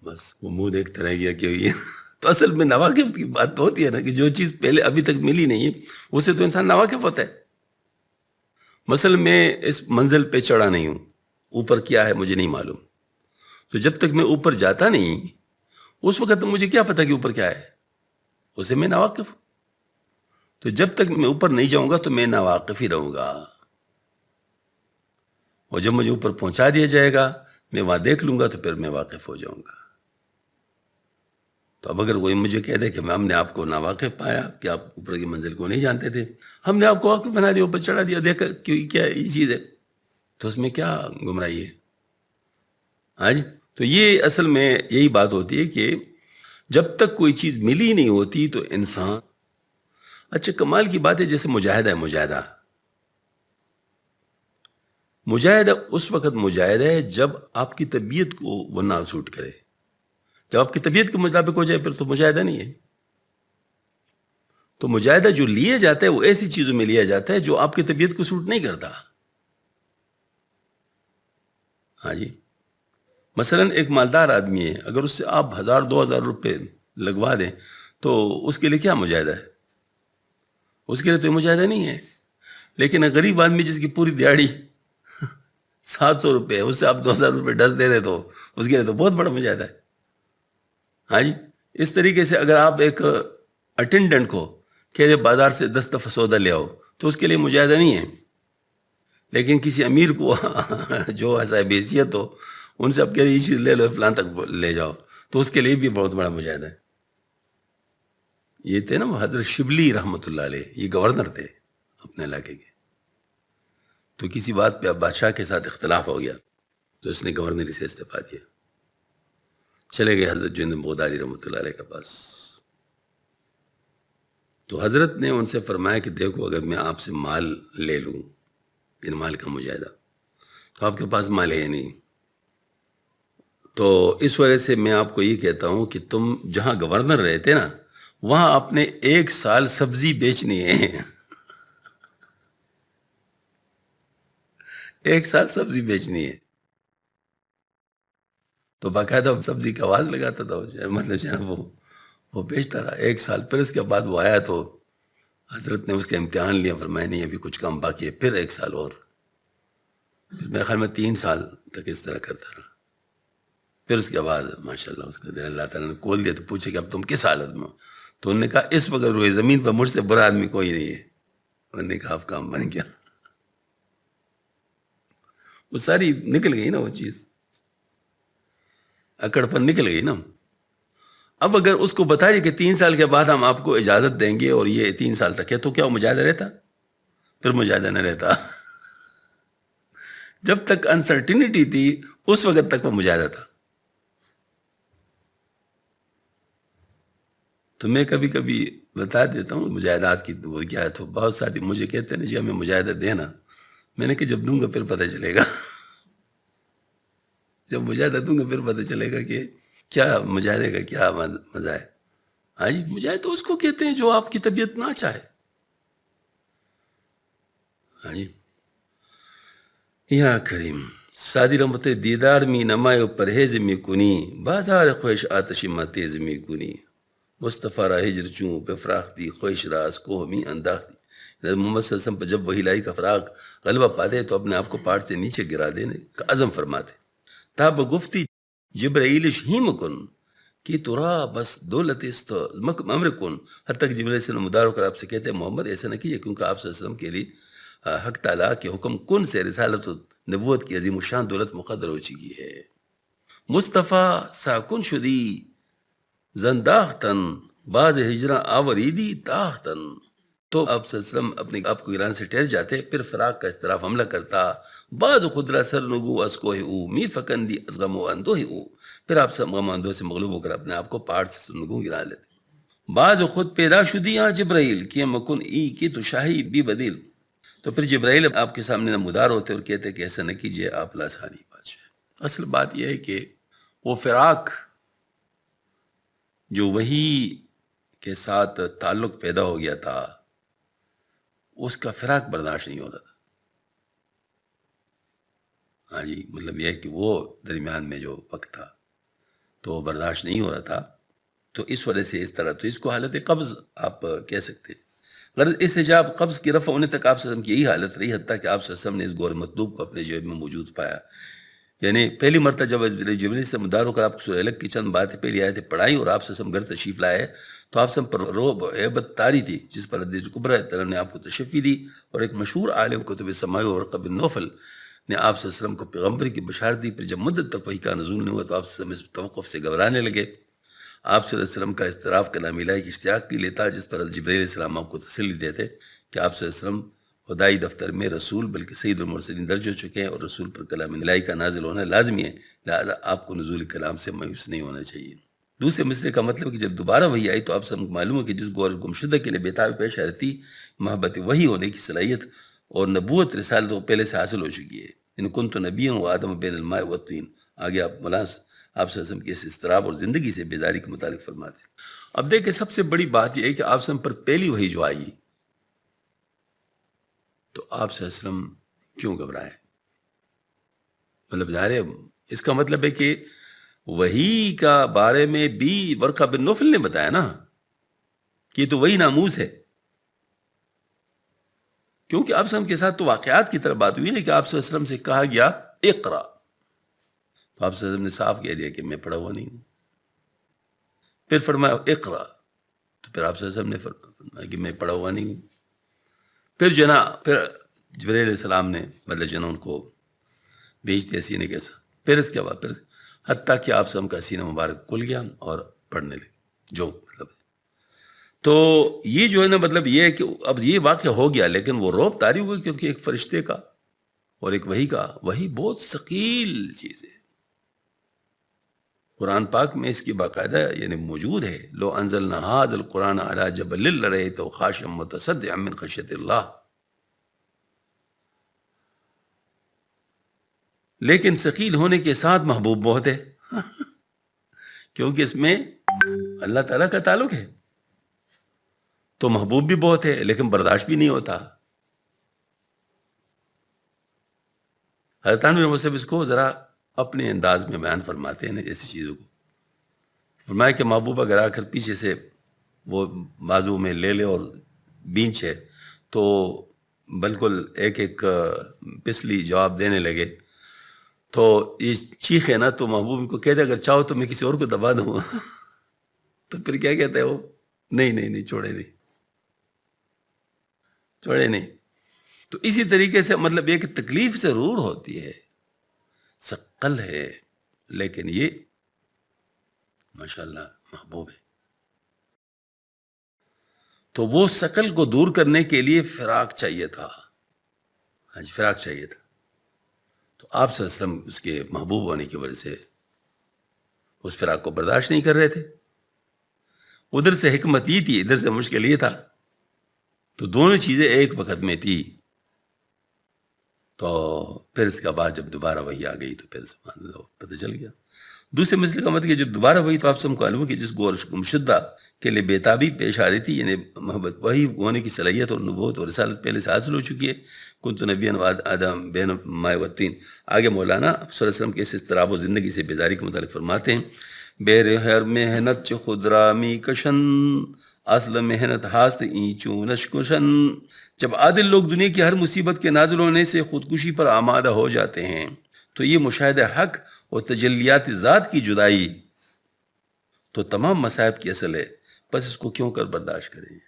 بس وہ منہ دیکھتے رہ گیا کہ یہ تو اصل میں ناواقف کی بات تو ہوتی ہے نا کہ جو چیز پہلے ابھی تک ملی نہیں ہے اسے تو انسان ناواقف ہوتا ہے. مثلا میں اس منزل پہ چڑھا نہیں ہوں, اوپر کیا ہے مجھے نہیں معلوم, تو جب تک میں اوپر جاتا نہیں اس وقت مجھے کیا پتا کہ اوپر کیا ہے, اسے میں ناواقف ہوں. تو جب تک میں اوپر نہیں جاؤں گا تو میں ناواقف ہی رہوں گا, اور جب مجھے اوپر پہنچا دیا جائے گا میں وہاں دیکھ لوں گا تو پھر میں واقف ہو جاؤں گا. تو اب اگر کوئی مجھے کہہ دے کہ ہم نے آپ کو ناواقف پایا کہ آپ اوپر کی منزل کو نہیں جانتے تھے, ہم نے آپ کو واقف بنا دیا, اوپر چڑھا دیا, دیکھا کیا یہ چیز ہے, تو اس میں کیا گمراہی ہے. ہاں جی. تو یہ اصل میں یہی بات ہوتی ہے کہ جب تک کوئی چیز ملی نہیں ہوتی تو انسان, اچھا کمال کی بات ہے جیسے مجاہدہ ہے, مجاہدہ اس وقت مجاہدہ ہے جب آپ کی طبیعت کو وہ نہ سوٹ کرے. جب آپ کی طبیعت کے مطابق ہو جائے پھر تو مجاہدہ نہیں ہے. تو مجاہدہ جو لیا جاتا ہے وہ ایسی چیزوں میں لیا جاتا ہے جو آپ کی طبیعت کو سوٹ نہیں کرتا. ہاں جی. مثلا ایک مالدار آدمی ہے, اگر اس سے آپ 1000-2000 روپے لگوا دیں تو اس کے لیے کیا مجاہدہ ہے, اس کے لیے تو یہ مجاہدہ نہیں ہے. لیکن غریب آدمی جس کی پوری دیہڑی 700 روپے ہے, اس سے آپ 2000 روپے ڈس دے رہے تو اس کے لیے تو بہت بڑا مجاہدہ ہے. ہاں جی. اس طریقے سے اگر آپ ایک اٹینڈنٹ کو کہ جب بازار سے 10 دفعہ سودا لے آؤ تو اس کے لیے مجاہدہ نہیں ہے. لیکن کسی امیر کو جو ایسا حیثیت ہو ان سے اب کہ یہ چیز لے لو فلان تک لے جاؤ تو اس کے لیے بھی بہت بڑا مجاہدہ ہے. یہ تھے نا وہ حضرت شبلی رحمۃ اللہ علیہ, یہ گورنر تھے اپنے علاقے کے. تو کسی بات پہ اب بادشاہ کے ساتھ اختلاف ہو گیا تو اس نے گورنری سے استعفیٰ دیا, چلے گئے حضرت جنید بغدادی رحمۃ اللہ علیہ کے پاس. تو حضرت نے ان سے فرمایا کہ دیکھو اگر میں آپ سے مال لے لوں, ان مال کا مجاہدہ, تو آپ کے پاس مال ہے نہیں, تو اس وجہ سے میں آپ کو یہ کہتا ہوں کہ تم جہاں گورنر رہتے نا وہاں آپ نے 1 سال سبزی بیچنی ہے. 1 سال سبزی بیچنی ہے. تو باقاعدہ سبزی کا آواز لگاتا تھا, مطلب جناب وہ بیچتا رہا 1 سال. پھر اس کے بعد وہ آیا تو حضرت نے اس کا امتحان لیا, فرمایا نہیں ابھی کچھ کام باقی ہے, پھر 1 سال اور. پھر میرے خیال میں 3 سال تک اس طرح کرتا رہا. پھر اس کے بعد ماشاءاللہ اس کا دل اللہ تعالیٰ نے کھول دیا. تو پوچھے کہ اب تم کس حالت میں ہو, تو انہوں نے کہا اس وقت روئے زمین پر مجھ سے برا آدمی کوئی نہیں ہے. انہوں نے کہا اب کام بن گیا. وہ ساری نکل گئی نا, وہ چیز اکڑ پر نکل گئی نا. اب اگر اس کو بتائیے کہ 3 سال کے بعد ہم آپ کو اجازت دیں گے اور یہ 3 سال تک ہے, تو کیا وہ مجاہدہ رہتا؟ پھر مجاہدہ نہ رہتا. جب تک انسرٹینٹی تھی اس وقت تک وہ مجاہدہ تھا. تو میں کبھی کبھی بتا دیتا ہوں مجاہدات کی وہ کیا ہے, تو بہت ساتھی مجھے کہتے ہیں جی ہمیں مجاہدہ دینا. میں نے کہ جب دوں گا پھر پتہ چلے گا. جب مجاہدہ دوں گا پھر پتہ چلے گا کہ کیا مجاہدے کا کیا مزہ ہے. ہاں جی. مجاہد تو اس کو کہتے ہیں جو آپ کی طبیعت نہ چاہے. ہاں جی. یا کریم سادی رحمت دیدار می نمائے پرہیز می کنی, بازار خوش آتش ما تیز می کنی, مصطفیٰ را ہجر چوں پہ فراختی خوش راز کوہ می انداختی. محمد صلی اللہ علیہ وسلم پر جب وحی لائی کا فراق غلبہ پاتے تو اپنے آپ کو پہاڑ سے نیچے گرا دینے کا عزم فرماتے. تاب گفتی جبرائیلش ہی مکن کہ ترا بس دولت است امر کن, حتیٰ کہ جبرائیل سے مدار ہو کر آپ سے کہتے ہیں محمد ایسا نہ کیجیے کیونکہ آپ صلی اللہ علیہ وسلم کے لیے حق تعالیٰ کے حکم کن سے رسالت و نبوت کی عظیم الشان دولت مقدر ہو چکی ہے. مصطفیٰ ساکن شدی زنداختن باز ہجرہ آوریدی تاختن. تو آپ صلی اللہ علیہ وسلم اپنے آپ کو ایران سے ٹھہر جاتے, پھر فراق کا اس طرف حملہ کرتا. بعض خدرہ سر نگو از کوہ او می فکندی از غم و اندوہ او. پھر آپ سب غم و اندوہ سے مغلوب ہو کر اپنے آپ کو پہاڑ سے سرنگوں گرا لیتے. بعض خود پیدا شدیاں جبرائیل کہ مکن ای کی تو شاہی بی بدیل. تو پھر جبرائیل آپ کے سامنے نمودار ہوتے اور کہتے کہ ایسا نہ کیجیے آپ لاسانی بادشاہ. اصل بات یہ ہے کہ وہ فراق جو وہی کے ساتھ تعلق پیدا ہو گیا تھا، اس کا فراق برداشت نہیں ہوتا تھا. ہاں جی، مطلب یہ ہے کہ وہ درمیان میں جو وقت تھا تو برداشت نہیں ہو رہا تھا، تو اس وجہ سے اس طرح، تو اس کو حالت قبض آپ کہہ سکتے ہیں. غرض اس حجاب قبض کی رفع ہونے تک آپ صلی اللہ علیہ وسلم کی یہی حالت رہی، حتیٰ کہ آپ صلی اللہ علیہ وسلم نے اس گور مطلوب کو اپنے جیب میں موجود پایا. یعنی پہلی مرتبہ جب جبریل سے مدار ہو کر آپ کو سورہ الگ کی چند باتیں پہلی آیتیں پڑھائی اور آپ صلی اللہ علیہ وسلم گھر تشریف لائے، تو آپ سب پر روب عیبت طاری تھی، جس پر حدیث کبریٰ تعالیٰ نے آپ کو تشفی دی. اور ایک مشہور عالم کتب سماوی ورقہ بن نوفل نے آپ صلی اللہ علیہ وسلم کو پیغمبری کی بشارت دی. پھر جب مدت تک وحی کا نزول نہیں ہوا تو آپ صلی اللہ علیہ وسلم اس توقف سے گھبرانے لگے. آپ صلی اللہ علیہ وسلم کا اضطراف کلام الہی کی اشتیاق کی لیتا، جس پر جبرائیل علیہ السلام آپ کو تسلی دیتے کہ آپ صلی اللہ علیہ وسلم خدائی دفتر میں رسول بلکہ سید المرسلین درج ہو چکے ہیں، اور رسول پر کلام الہی کا نازل ہونا لازمی ہے، لہذا آپ کو نزول کلام سے مایوس نہیں ہونا چاہیے. دوسرے مصرے کا مطلب ہے کہ جب دوبارہ وحی آئی تو آپ سب کو معلوم ہے کہ جس گور گمشدہ کے لیے بیتاب پیش آ رہی تھی، محبت وحی ہونے کی صلاحیت اور نبوت رسالت وہ پہلے سے حاصل ہو چکی ہے. ان کنت نبیا و آدم بین الماء والطین. آگے آپ مولانا آپ صلی اللہ علیہ وسلم کی اس اضطراب اور زندگی سے بیزاری کے متعلق فرماتے ہیں. اب دیکھیں سب سے بڑی بات یہ ہے کہ آپ صلی اللہ علیہ وسلم پر پہلی وحی جو آئی تو آپ صلی اللہ علیہ وسلم کیوں گھبرائے؟ مطلب ظاہر ہے اس کا مطلب ہے کہ وحی کا بارے میں بھی ورقہ بن نوفل نے بتایا نا کہ یہ تو وہی ناموس ہے، کیونکہ آپ صلی اللہ علیہ وسلم کے ساتھ تو واقعات کی طرح بات ہوئی نا کہ آپ صلی اللہ علیہ وسلم سے کہا گیا اقرا، تو آپ صلی اللہ علیہ وسلم نے صاف کہہ دیا کہ میں پڑھا ہوا نہیں ہوں. پھر فرمایا اقرا، تو پھر آپ صلی اللہ علیہ وسلم نے فرمایا کہ میں پڑھا ہوا نہیں ہوں. پھر پھر جبرائیل علیہ السلام نے مطلب جنون کو بھیج دیا سینے کے ساتھ. پھر اس کے بعد پھر حتیٰ کہ آپ سب کا سینہ مبارک کھل گیا اور پڑھنے لگے جو مطلب ہے. تو یہ جو ہے نا مطلب یہ ہے کہ اب یہ واقعہ ہو گیا، لیکن وہ روب طاری ہو گئی، کیونکہ ایک فرشتے کا اور ایک وحی کا، وحی بہت ثقیل چیز ہے. قرآن پاک میں اس کی باقاعدہ یعنی موجود ہے، لو انزلنا ھذا القرآن علی جبل لرأیتہ خاشعا متصدعا من خشیۃ اللہ. لیکن ثقیل ہونے کے ساتھ محبوب بہت ہے کیونکہ اس میں اللہ تعالیٰ کا تعلق ہے، تو محبوب بھی بہت ہے لیکن برداشت بھی نہیں ہوتا. حضرت عامر صاحب اس کو ذرا اپنے انداز میں بیان فرماتے ہیں ایسی چیزوں کو. فرمایا کہ محبوب اگر آ کر پیچھے سے وہ بازو میں لے لے اور بینچے تو بالکل ایک ایک پسلی جواب دینے لگے، تو یہ چیخے نا تو محبوب کو کہتے اگر چاہو تو میں کسی اور کو دبا دوں تو پھر کیا کہتے ہیں وہ، نہیں چھوڑے نہیں. تو اسی طریقے سے مطلب یہ کہ تکلیف ضرور ہوتی ہے، ثقل ہے، لیکن یہ ماشاءاللہ محبوب ہے. تو وہ ثقل کو دور کرنے کے لیے فراق چاہیے تھا. ہاں جی، فراق چاہیے تھا. تو آپ صلی اللہ علیہ وسلم اس کے محبوب ہونے کی وجہ سے اس فراق کو برداشت نہیں کر رہے تھے. ادھر سے حکمت یہ تھی، ادھر سے مشکل یہ تھا، تو دونوں چیزیں ایک وقت میں تھی. تو پھر اس کے بعد جب دوبارہ وہی آ گئی تو پھر سبحان اللہ پتہ چل گیا. دوسرے مسئلے کا مطلب کہ جب دوبارہ وہی تو آپ سب کو معلوم ہے کہ جس گور گمشدہ کے لیے بیتابی پیش آ رہی تھی، یعنی محبت وہی ہونے کی صلاحیت اور نبوت اور رسالت پہلے سے حاصل ہو چکی ہے. کنت نبیا و آدم بین الماء والطین. آگے مولانا صلی اللہ علیہ وسلم کے اس اضطراب و زندگی سے بیزاری کے متعلق فرماتے ہیں، بیر ہر محنت چ خدرامی کشن اصل محنت ہاست اینچو نشکشن. جب عادل لوگ دنیا کی ہر مصیبت کے نازل ہونے سے خودکشی پر آمادہ ہو جاتے ہیں تو یہ مشاہدہ حق اور تجلیات ذات کی جدائی تو تمام مصائب کی اصل ہے، بس اس کو کیوں کر برداشت کریں.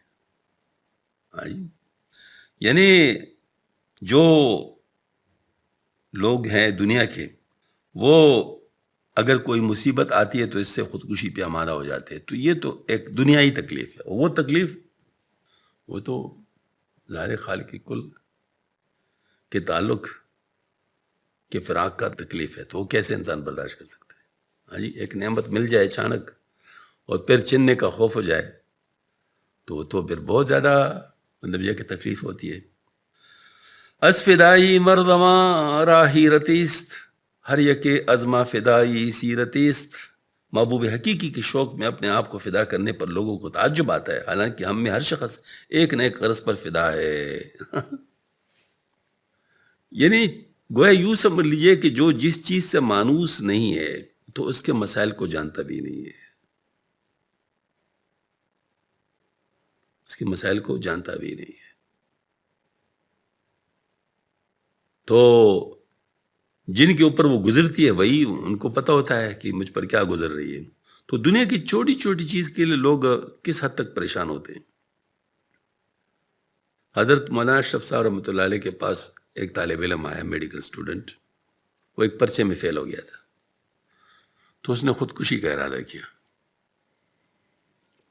یعنی جو لوگ ہیں دنیا کے، وہ اگر کوئی مصیبت آتی ہے تو اس سے خودکشی پہ آمادہ ہو جاتے ہیں، تو یہ تو ایک دنیائی تکلیف ہے. وہ تکلیف وہ تو ظاہر خالق کل کے تعلق کے فراق کا تکلیف ہے، تو وہ کیسے انسان برداشت کر سکتا ہے. ایک نعمت مل جائے اچانک اور پھر چھننے کا خوف ہو جائے تو پھر بہت زیادہ مطلب یہ کہ تکلیف ہوتی ہے. از فدائی مردما راہی رتیست ہر یک ازما فدائی سیرتیست، محبوب حقیقی کے شوق میں اپنے آپ کو فدا کرنے پر لوگوں کو تعجب آتا ہے، حالانکہ ہم میں ہر شخص ایک نہ ایک غرض پر فدا ہے۔ یعنی گویا یوں سمجھ لیجئے کہ جو جس چیز سے مانوس نہیں ہے تو اس کے مسائل کو جانتا بھی نہیں ہے، اس کے مسائل کو جانتا بھی نہیں ہے۔ تو جن کے اوپر وہ گزرتی ہے وہی ان کو پتہ ہوتا ہے کہ مجھ پر کیا گزر رہی ہے۔ تو دنیا کی چھوٹی چھوٹی چیز کے لیے لوگ کس حد تک پریشان ہوتے ہیں۔ حضرت مولانا اشرف صاحب رحمۃ اللہ علیہ کے پاس ایک طالب علم آیا، میڈیکل اسٹوڈنٹ، وہ ایک پرچے میں فیل ہو گیا تھا، تو اس نے خودکشی کا ارادہ کیا۔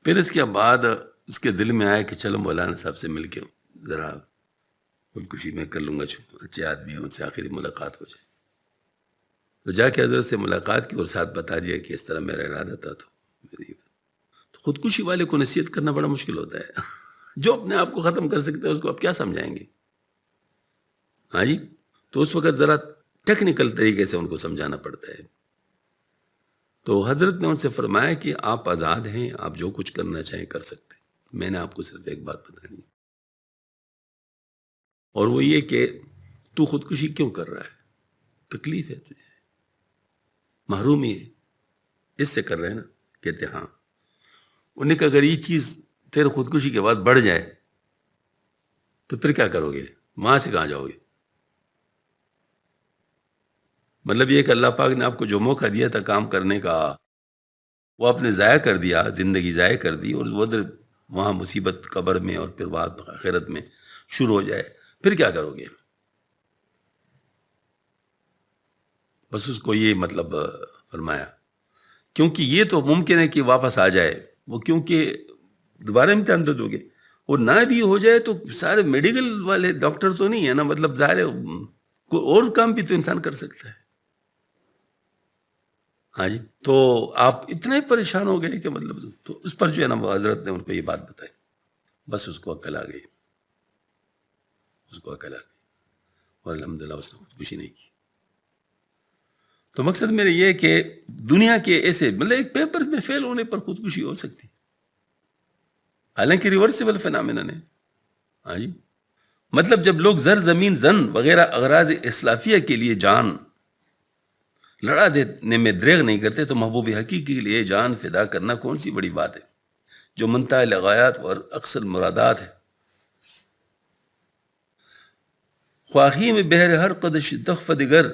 پھر اس کے بعد اس کے دل میں آیا کہ چلو مولانا صاحب سے مل کے ذرا خودکشی میں کر لوں گا، اچھے آدمی ہیں، ان سے آخری ملاقات ہو جائے۔ تو جا کے حضرت سے ملاقات کی اور ساتھ بتا دیا کہ اس طرح میرا ارادہ تھا۔ تو خودکشی والے کو نصیحت کرنا بڑا مشکل ہوتا ہے۔ جو اپنے آپ کو ختم کر سکتے ہیں اس کو آپ کیا سمجھائیں گے؟ ہاں جی، تو اس وقت ذرا ٹیکنیکل طریقے سے ان کو سمجھانا پڑتا ہے۔ تو حضرت نے ان سے فرمایا کہ آپ آزاد ہیں، آپ جو کچھ کرنا چاہیں کر سکتے ہیں، میں نے آپ کو صرف ایک بات بتانی ہے، اور وہ یہ کہ تو خودکشی کیوں کر رہا ہے؟ تکلیف ہے تجھے، محرومی ہے، اس سے کر رہے ہیں نا؟ کہتے ہاں۔ انہوں نے کہا اگر یہ چیز تیرے خودکشی کے بعد بڑھ جائے تو پھر کیا کرو گے؟ وہاں سے کہاں جاؤ گے؟ مطلب یہ کہ اللہ پاک نے آپ کو جو موقع دیا تھا کام کرنے کا وہ آپ نے ضائع کر دیا، زندگی ضائع کر دی، اور ادھر وہاں مصیبت قبر میں اور پھر بعد آخرت میں شروع ہو جائے، پھر کیا کرو گے؟ بس اس کو یہ مطلب فرمایا، کیونکہ یہ تو ممکن ہے کہ واپس آ جائے وہ، کیونکہ دوبارہ امتحان دے دو گے، اور نہ بھی ہو جائے تو سارے میڈیکل والے ڈاکٹر تو نہیں ہے نا، مطلب ظاہر ہے کوئی اور کام بھی تو انسان کر سکتا ہے۔ ہاں جی، تو آپ اتنے پریشان ہو گئے کہ مطلب، تو اس پر جو ہے نا وہ حضرت نے ان کو یہ بات بتائی، بس اس کو عقل آ گئی، اس کو عقل آ گئی، اور الحمدللہ اس نے خودکشی نہیں کی۔ تو مقصد میرا یہ ہے کہ دنیا کے ایسے مطلب ایک پیپر میں فیل ہونے پر خودکشی ہو سکتی، حالانکہ ریورسیبل فینامنا ہے۔ ہاں جی، مطلب جب لوگ زر زمین زن وغیرہ اغراض اسلافیہ کے لیے جان لڑا دینے میں دریغ نہیں کرتے تو محبوب حقیقی کے لیے جان فدا کرنا کون سی بڑی بات ہے، جو منتہی لغایات اور اقصر مرادات ہے۔ خواہی میں بہر ہر قدش دخف دگر،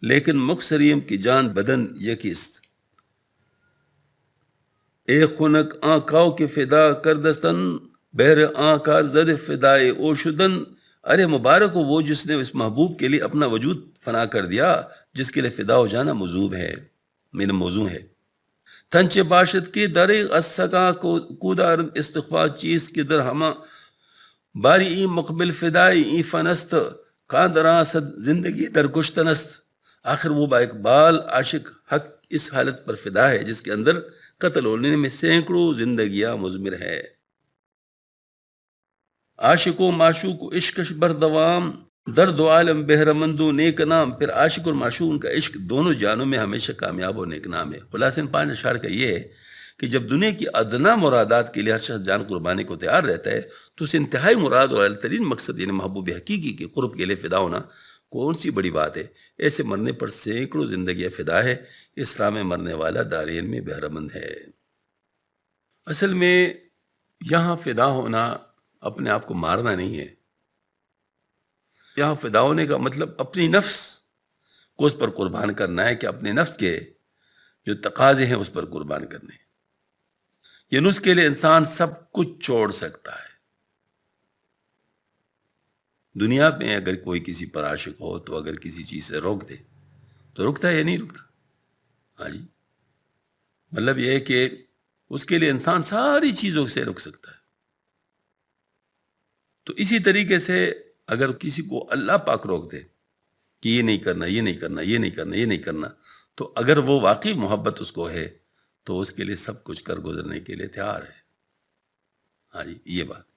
لیکن مقصریم کی جان بدن یکیست۔ اے خنک آنکھاؤ کے فدا کردستن، بہر آنکار زد فدائے او شدن۔ ارے مبارک ہو وہ جس نے اس محبوب کے لیے اپنا وجود فنا کر دیا، جس کے لیے فدا ہو جانا موضوع ہے، میرا موضوع ہے۔ تنچے باشد کی دریغ اسکا کودار استغفار چیز کی در ہما باری این مقبل فدائی این فنست، کاندراں صد زندگی در کشتنست۔ آخر وہ با اقبال عاشق حق اس حالت پر فدا ہے جس کے اندر قتل ہونے میں سینکڑوں زندگیاں مضمر ہے۔ عاشق و معشوق و عشقش بردوام، درد و عالم بہرمندو نیک نام۔ پھر عاشق اور معشوق کا عشق دونوں جانوں میں ہمیشہ کامیاب و نیک نام ہے۔ خلاصہ ان 5 اشعار کا یہ ہے کہ جب دنیا کی ادنا مرادات کے لیے ہر شخص جان قربانے کو تیار رہتا ہے تو اس انتہائی مراد اور الترین مقصد یعنی محبوب حقیقی کے قرب کے لیے فدا ہونا کون سی بڑی بات ہے۔ ایسے مرنے پر سینکڑوں زندگیاں فدا ہے، اس راہ میں مرنے والا دارین میں بہرمند ہے۔ اصل میں یہاں فدا ہونا اپنے آپ کو مارنا نہیں ہے، یہاں فدا ہونے کا مطلب اپنی نفس کو اس پر قربان کرنا ہے، کہ اپنے نفس کے جو تقاضے ہیں اس پر قربان کرنے ہیں۔ یعنی اس کے لیے انسان سب کچھ چھوڑ سکتا ہے۔ دنیا میں اگر کوئی کسی پر عاشق ہو تو اگر کسی چیز سے روک دے تو رکتا ہے یا نہیں رکتا؟ ہاں جی، مطلب یہ ہے کہ اس کے لیے انسان ساری چیزوں سے رک سکتا ہے۔ تو اسی طریقے سے اگر کسی کو اللہ پاک روک دے کہ یہ نہیں کرنا، یہ نہیں کرنا، یہ نہیں کرنا، یہ نہیں کرنا، تو اگر وہ واقعی محبت اس کو ہے تو اس کے لیے سب کچھ کر گزرنے کے لیے تیار ہے۔ ہاں جی، یہ بات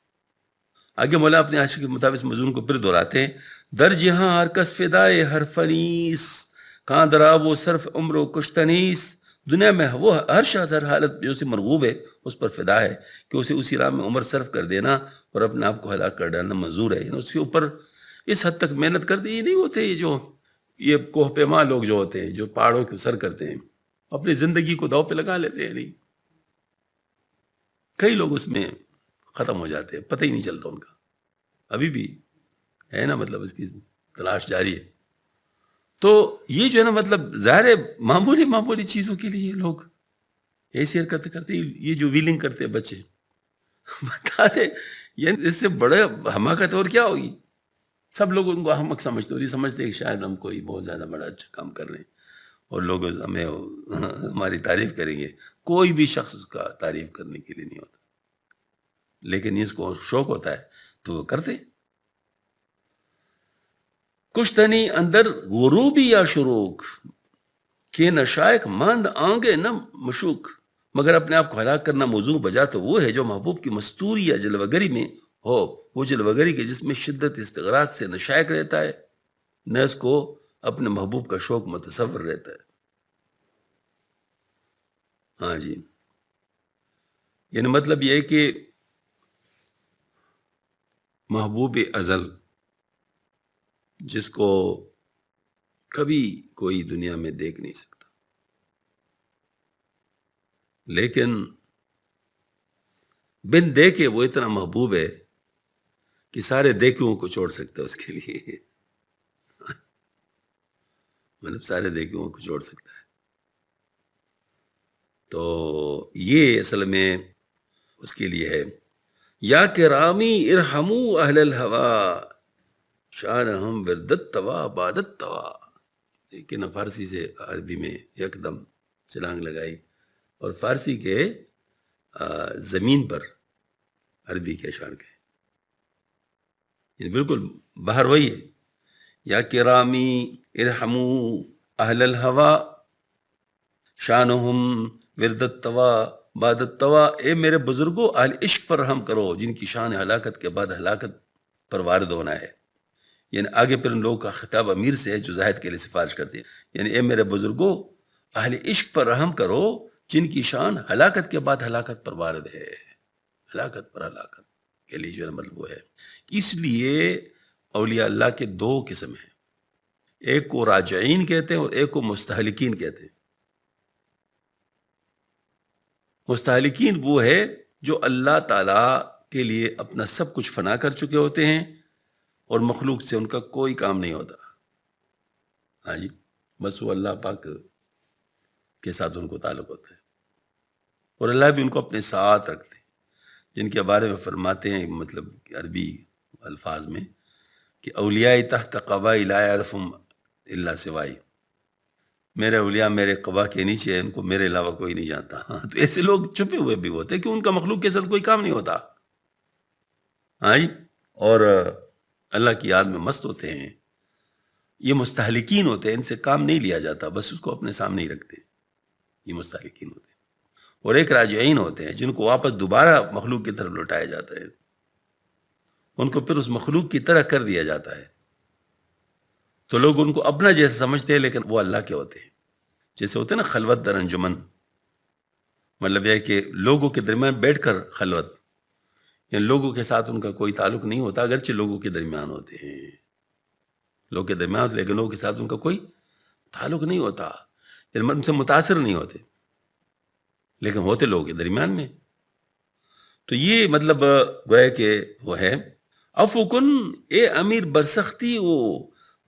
آگے مولا اپنے عاشق کے مطابق مضمون کو پھر دہراتے ہیں۔ در جہاں ہر کس فدائے ہر فنیس، کہاں درا وہ صرف عمر و کشتنیس، دنیا میں وہ ہر شخص ہر حالت جو اسے مرغوب ہے اس پر فدا ہے کہ اسے اسی راہ میں عمر صرف کر دینا اور اپنے آپ کو ہلاک کر ڈالنا منظور ہے. یعنی اس کے اوپر اس حد تک محنت کرتے. یہ نہیں ہوتے یہ کوہ پیما لوگ جو ہوتے ہیں جو پہاڑوں کے سر کرتے ہیں اپنی زندگی کو داؤ پہ لگا لیتے ہیں. نہیں، کئی لوگ اس میں ختم ہو جاتے ہیں، پتہ ہی نہیں چلتا ان کا. ابھی بھی ہے نا، مطلب اس کی تلاش جاری ہے. تو یہ جو ہے نا مطلب ظاہر ہے معمولی چیزوں کے لیے لوگ ایسی حرکت کرتے. یہ جو ویلنگ کرتے بچے بتا دے یہ اس سے بڑے حماقت اور کیا ہوگی. سب لوگ ان کو احمق سمجھتے، اور یہ سمجھتے کہ شاید ہم کوئی بہت زیادہ بڑا اچھا کام کر رہے ہیں اور لوگ ہمیں ہماری تعریف کریں گے. کوئی بھی شخص اس کا تعریف کرنے کے لیے نہیں ہوتا، لیکن اس کو شوق ہوتا ہے تو وہ کرتے. کشتنی اندر غروبی یا شروق کہ نہ شائق ماند آنگے نہ مشوق، مگر اپنے آپ کو ہلاک کرنا موضوع بجا تو وہ ہے جو محبوب کی مستوری یا جلوگری میں ہو. وہ جلوگری کے جس میں شدت استغراق سے نہ شائق رہتا ہے نہ اس کو اپنے محبوب کا شوق متصور رہتا ہے. ہاں جی، یعنی مطلب یہ ہے کہ محبوب ازل جس کو کبھی کوئی دنیا میں دیکھ نہیں سکتا، لیکن بن دیکھے وہ اتنا محبوب ہے کہ سارے دیکھوں کو چھوڑ سکتا ہے اس کے لیے. مطلب سارے دیکھوں کو چھوڑ سکتا ہے. تو یہ اصل میں اس کے لیے ہے. یا کرامی ارحمو اہل الہوا شانہم وردت توا عبادت توا. لیکن فارسی سے عربی میں یکدم چھلانگ لگائی اور فارسی کے زمین پر عربی کے اشعار کے، یعنی بالکل باہر وہی ہے. یا کرامی ارحمو اہل الہوا شانہم وردت توا بادت توا. اے میرے بزرگوں اہل عشق پر رحم کرو جن کی شان ہلاکت کے بعد ہلاکت پر وارد ہونا ہے. یعنی آگے پھر ان لوگوں کا خطاب امیر سے ہے جو زاہد کے لیے سفارش کرتے ہیں. یعنی اے میرے بزرگوں اہل عشق پر رحم کرو جن کی شان ہلاکت کے بعد ہلاکت پر وارد ہے. ہلاکت پر ہلاکت کے لیے جو ہے مطلب وہ ہے. اس لیے اولیاء اللہ کے دو قسم ہیں، ایک کو راجعین کہتے ہیں اور ایک کو مستہلکین کہتے ہیں. مستہلکین وہ ہے جو اللہ تعالیٰ کے لیے اپنا سب کچھ فنا کر چکے ہوتے ہیں اور مخلوق سے ان کا کوئی کام نہیں ہوتا. ہاں جی، بس وہ اللہ پاک کے ساتھ ان کو تعلق ہوتا ہے اور اللہ بھی ان کو اپنے ساتھ رکھتے ہیں. جن کے بارے میں فرماتے ہیں مطلب عربی الفاظ میں کہ اولیاء تحت قبائی لا یعرفہم الا سوائی. میرے اولیاء میرے قبا کے نیچے ہیں، ان کو میرے علاوہ کوئی نہیں جانتا. تو ایسے لوگ چھپے ہوئے بھی ہوتے ہیں کہ ان کا مخلوق کے ساتھ کوئی کام نہیں ہوتا. ہاں جی، اور اللہ کی یاد میں مست ہوتے ہیں. یہ مستہلکین ہوتے ہیں، ان سے کام نہیں لیا جاتا، بس اس کو اپنے سامنے ہی رکھتے ہیں. یہ مستہلکین ہوتے ہیں. اور ایک راجعین ہوتے ہیں جن کو واپس دوبارہ مخلوق کی طرف لوٹایا جاتا ہے، ان کو پھر اس مخلوق کی طرح کر دیا جاتا ہے. تو لوگ ان کو اپنا جیسا سمجھتے ہیں لیکن وہ اللہ کے ہوتے ہیں. جیسے ہوتے ہیں نا خلوت در انجمن، مطلب یہ ہے کہ لوگوں کے درمیان بیٹھ کر خلوت، یعنی لوگوں کے ساتھ ان کا کوئی تعلق نہیں ہوتا، اگرچہ لوگوں کے درمیان ہوتے ہیں، لوگوں کے درمیان ہوتے، لیکن لوگوں کے ساتھ ان کا کوئی تعلق نہیں ہوتا، یعنی ان سے متاثر نہیں ہوتے، لیکن ہوتے لوگوں کے درمیان میں. تو یہ مطلب گویا کہ وہ ہے. عفو کن اے امیر برسختی ہو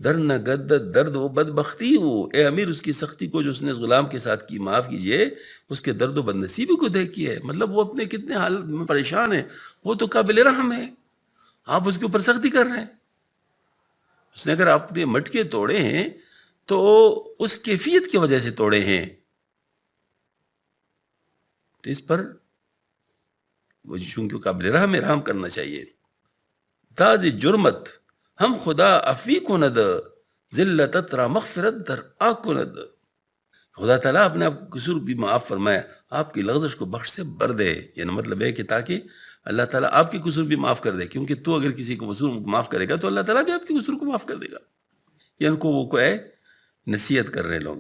در نہ گدت درد و بدبختی ہو. اے امیر اس کی سختی کو جو اس نے اس غلام کے ساتھ کی معاف کیجئے، اس کے درد و بدنصیبی کو دیکھیے. مطلب وہ اپنے کتنے حالت میں پریشان ہے، وہ تو قابل رحم ہے، آپ اس کے اوپر سختی کر رہے ہیں. اس نے اگر اپنے مٹکے توڑے ہیں تو اس کیفیت کی وجہ سے توڑے ہیں، تو اس پر وہ چونکہ قابل رحم ہے، رحم کرنا چاہیے. تاز جرمت ہم خدا افی کند ذلت ترا مغفرت در آکند. خدا تعالیٰ اپنے آپ قصور بھی معاف فرمائے، آپ کی لغزش کو بخش سے بر دے. یعنی مطلب ہے کہ تاکہ اللہ تعالیٰ آپ کی قصور بھی معاف کر دے، کیونکہ تو اگر کسی کو قصور معاف کرے گا تو اللہ تعالیٰ بھی آپ کے قصور کو معاف کر دے گا. یعنی کو وہ کو ہے نصیحت کر رہے لوگ.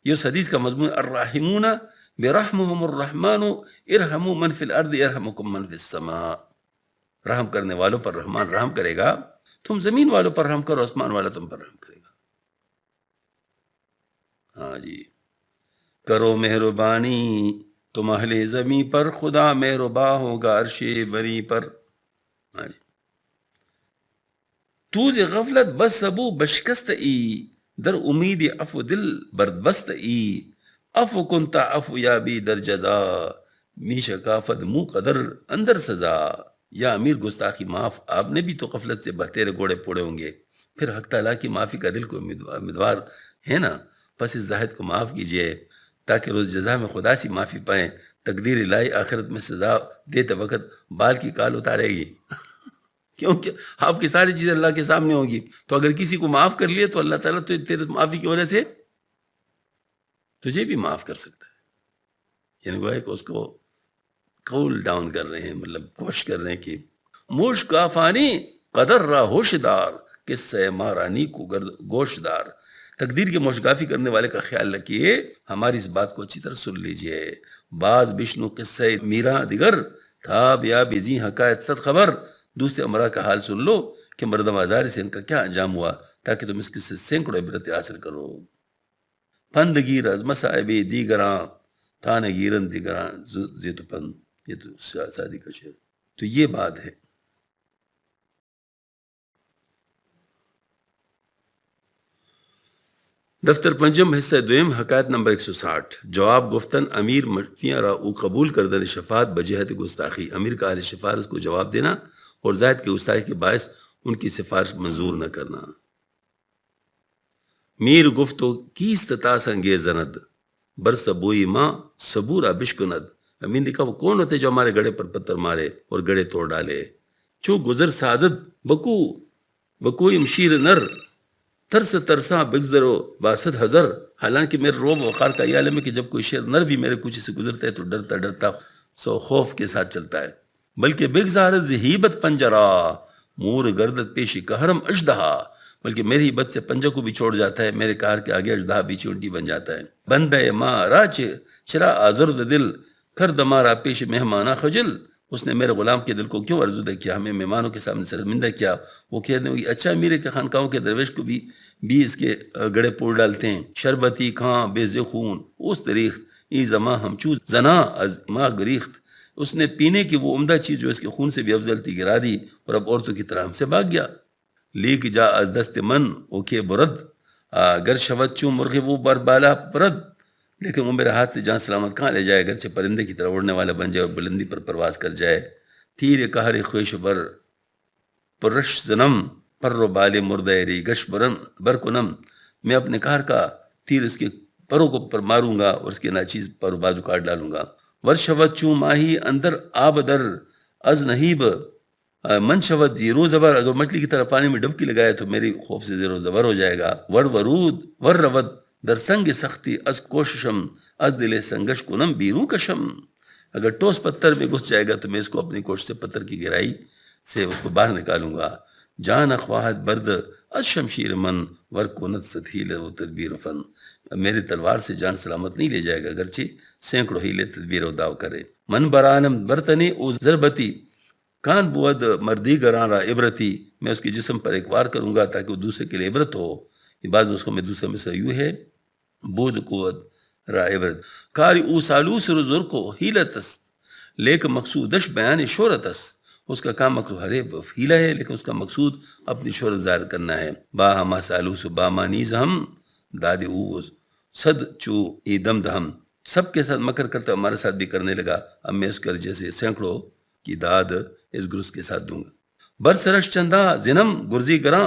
یہ اس حدیث کا مضمون الرحمون برحمهم الرحمن ارحموا من فی الارض یرحمکم من فی السماء. رحم کرنے والوں پر رحمان رحم کرے گا، تم زمین والوں پر رحم کرو، آسمان والا تم پر رحم کرے گا. ہاں جی، کرو مہربانی تم اہل زمیں پر، خدا مہرباں ہوگا عرش بری پر. ہاں جی. توز غفلت بس سبو بشکست ای، در امید عفو دل بردبست ای، عفو کنتا عفو یا بی در جزا، می شکافت منہ قدر اندر سزا. یا امیر گستاخی معاف، آپ نے بھی تو غفلت سے بہتیرے گوڑے پوڑے ہوں گے، پھر حق تعالیٰ کی معافی کا دل کو امیدوار ہے نا. پس اس زاہد کو معاف کیجئے تاکہ روز جزا میں خدا سی معافی پائیں. تقدیر الہی آخرت میں سزا دیتے وقت بال کی کال اتارے گی کیونکہ آپ کی ساری چیزیں اللہ کے سامنے ہوگی. تو اگر کسی کو معاف کر لیے تو اللہ تعالیٰ تو تیرے معافی کی وجہ سے تجھے بھی معاف کر سکتا ہے. یعنی گویا کہ اس کو کول ڈاؤن کر رہے ہیں، مطلب کوشش کر رہے ہیں کہ موش کافانی قدر را ہوشدار، قصہ مارانی کو گوشدار. تقدیر کے موشگافی کرنے والے کا خیال رکھیے، ہماری اس بات کو اچھی طرح سن لیجئے. باز بشنو قصہ میرا دیگر تھا بیا بیزی حکایت صد خبر. دوسرے امرا کا حال سن لو کہ مردم آزاری سے ان کا کیا انجام ہوا، تاکہ تم اس کے سے سینکڑوں عبرتیں حاصل کرو. پندگیر از مصائب دیگراں تھانے گیرن دیگراں زیت پند. یہ تو شادی کا شعر. تو یہ بات ہے. دفتر پنجم حصہ دویم حکایت نمبر 160. جواب گفتن امیر مشفیاں را او قبول کردن شفاعت بجہت گستاخی. امیر کا اہل سفارش کو جواب دینا اور زائد کی گستاخی کے باعث ان کی سفارش منظور نہ کرنا. میر گفتو کیست تا سنگے زند بر سبوئی ماں صبورا بشکند. امیر نے کہا وہ کون ہوتے جو ہمارے گڑھے پر پتھر مارے اور گڑھے توڑ ڈالے. چو گزر سازد بکوئی مشیر نر ترس ترساں بگزرو باسد ہزر. حالانکہ میرے روب وقار کا یہ عالم ہے کہ جب کوئی شیر نر بھی میرے کچھ سے گزرتا ہے تو ڈرتا ڈرتا سو خوف کے ساتھ چلتا ہے. بلکہ بگزار ذہیبت پنجرا مور گردت پیشی کہرم اژدہا. بلکہ میری ہیبت سے پنجہ کو بھی چھوڑ جاتا ہے، میرے کار کے آگے اژدہا بھی چونٹی بن جاتا ہے. بندے ماں راچ چرا آزرد دل کر دمارا پیش مہمانہ خجل. اس نے میرے غلام کے دل کو کیوں ارزودہ کیا، ہمیں مہمانوں کے سامنے شرمندہ کیا. وہ کہنے ہوگی اچھا میرے کے خانقاہوں کے درویش کو بھی اس کے گڑے پوڑ ڈالتے ہیں. شربتی کھاں بیز خون اس طریق ای زماں ہم چوز زنا از ماں گریخت. اس نے پینے کی وہ عمدہ چیز جو اس کے خون سے بھی افضل تھی گرا دی اور اب عورتوں کی طرح ہم سے بھاگ گیا. لیک جا از دست من اوکے برد گر شود چوں مرغ وہ بر بالا پرد. لیکن وہ میرے ہاتھ سے جان سلامت کہاں لے جائے اگرچہ پرندے کی طرح اڑنے والا بن جائے اور بلندی پر پرواز کر جائے. تیر قہر خویش بر پرش زنم پر و بال مردیری گش برن برکنم. میں اپنے کار کا تیر اس کے پروں کو پر ماروں گا اور اس کے ناچیز پر بازو کاٹ ڈالوں گا. ورشوت چوں ماہی اندر آب در از نہیب من شود زیرو زبر. اگر مچھلی کی طرح پانی میں ڈبکی لگائے تو میری خوف سے زیرو زبر ہو جائے گا. ور ورود ور رود در سنگ سختی از کوششم از دل سنگش کنم بیروں کشم. اگر ٹوس پتھر میں گھس جائے گا تو میں اس کو اپنی کوشش سے پتھر کی گہرائی سے اس کو باہر نکالوں گا. جان خواہد برد از شمشیر من ور کنت ستھیل و تدبیر فن. میری تلوار سے جان سلامت نہیں لے جائے گا اگرچہ سینکڑوں ہیلے تدبیر و داو کرے. من برانم برتنی او ضربتی کان بود مردی گران را عبرتی. میں اس کے جسم پر ایک وار کروں گا تاکہ وہ دوسرے کے لیے عبرت ہو. یہ بعض نسخوں میں دوسرے میں سے یوں ہے بود قوت را عبرت. کاری او سالوس رزر کو ہیلت است لیکن مقصودش بیان شہرت است. اس کا کام مقصود حریب ہیلا ہے لیکن اس کا مقصود اپنی شہرت ظاہر کرنا ہے. با ہما سالوس با مانیز ہم داد او صد چو ای دم دہم. سب کے ساتھ مکر کرتا ہمارے ساتھ بھی کرنے لگا. اب میں اس کر جیسے سینکڑوں کی داد اس گرس کے ساتھ دوں گا. برسرش چندہ زنم گرزی گراں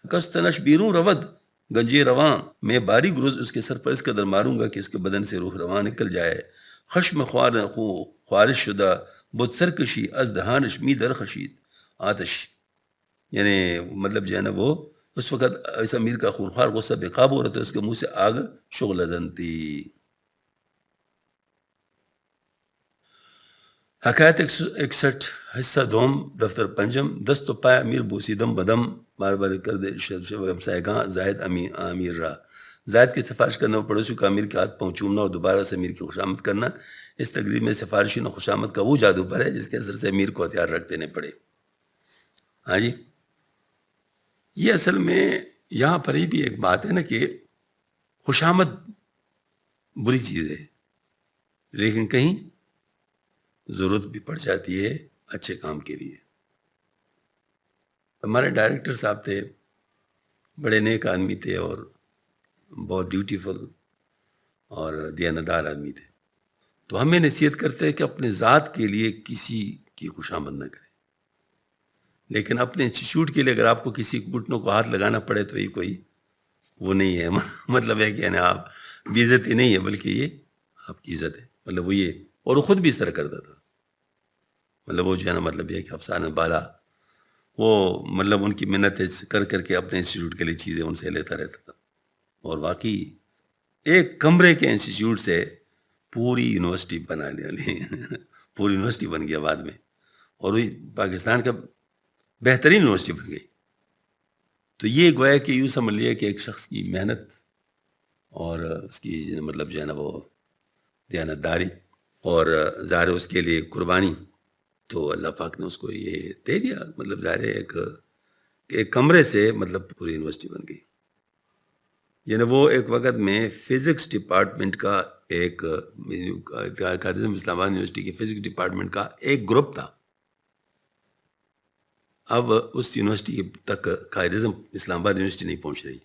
کستنش بیرون رود گنجی رواں. میں باری گروز اس کے سر پر اس قدر ماروں گا کہ اس کے بدن سے روح رواں نکل جائے. خشم خوارش شدہ بہت سرکشی از دہانش می در خشید آتش. یعنی مطلب جو ہے نا وہ اس وقت اس امیر کا خونخوار غصہ بے قابو ہو رہا تھا، اس کے منہ سے آگ شغل ازن تھی. حکایت 161 حصہ دوم دفتر پنجم. دست و پای امیر بوسیدم بدم بار بار کر دے شب سائگاں زاہد امیر را. زائد کی سفارش کرنا اور پڑوسی کا امیر کے ہاتھ پاؤں چومنا اور دوبارہ سے امیر کی خوشامد کرنا، اس تقریب میں سفارشی نے خوشامد کا وہ جادو پر ہے جس کے اثر سے امیر کو ہتھیار رکھ دینے پڑے۔ ہاں جی، یہ اصل میں یہاں پر ہی بھی ایک بات ہے نا کہ خوشامد بری چیز ہے، لیکن کہیں ضرورت بھی پڑ جاتی ہے اچھے کام کے لیے۔ ہمارے ڈائریکٹر صاحب تھے، بڑے نیک آدمی تھے اور بہت ڈیوٹیفل اور دیانتدار آدمی تھے، تو ہمیں نصیحت کرتے ہیں کہ اپنے ذات کے لیے کسی کی خوشامد نہ کریں، لیکن اپنے انسٹیٹیوٹ کے لیے اگر آپ کو کسی گھٹنوں کو ہاتھ لگانا پڑے تو یہ کوئی وہ نہیں ہے، مطلب ہے کہ یعنی آپ بے عزتی نہیں ہے بلکہ یہ آپ کی عزت ہے، مطلب وہ یہ، اور وہ خود بھی اس طرح کرتا تھا، مطلب وہ جو ہے نا مطلب یہ کہ افسانہ بالا وہ مطلب ان کی محنت کر کر کے اپنے انسٹیٹیوٹ کے لیے چیزیں ان سے لیتا رہتا تھا، اور واقعی ایک کمرے کے انسٹیٹیوٹ سے پوری یونیورسٹی بنا لی پوری یونیورسٹی بن گیا بعد میں، اور وہی پاکستان کا بہترین یونیورسٹی بن گئی۔ تو یہ گویا کہ یوں سمجھ لیا کہ ایک شخص کی محنت اور اس کی مطلب جو ہے نا وہ دیانتداری اور ظاہر اس کے لیے قربانی، تو اللہ پاک نے اس کو یہ دے دیا، مطلب ظاہر ایک کمرے سے مطلب پوری یونیورسٹی بن گئی۔ یعنی وہ ایک وقت میں فزکس ڈپارٹمنٹ کا ایک قائد اعظم اسلام آباد یونیورسٹی کے فزکس ڈپارٹمنٹ کا ایک گروپ تھا، اب اس یونیورسٹی تک قائد اعظم اسلام آباد یونیورسٹی نہیں پہنچ رہی،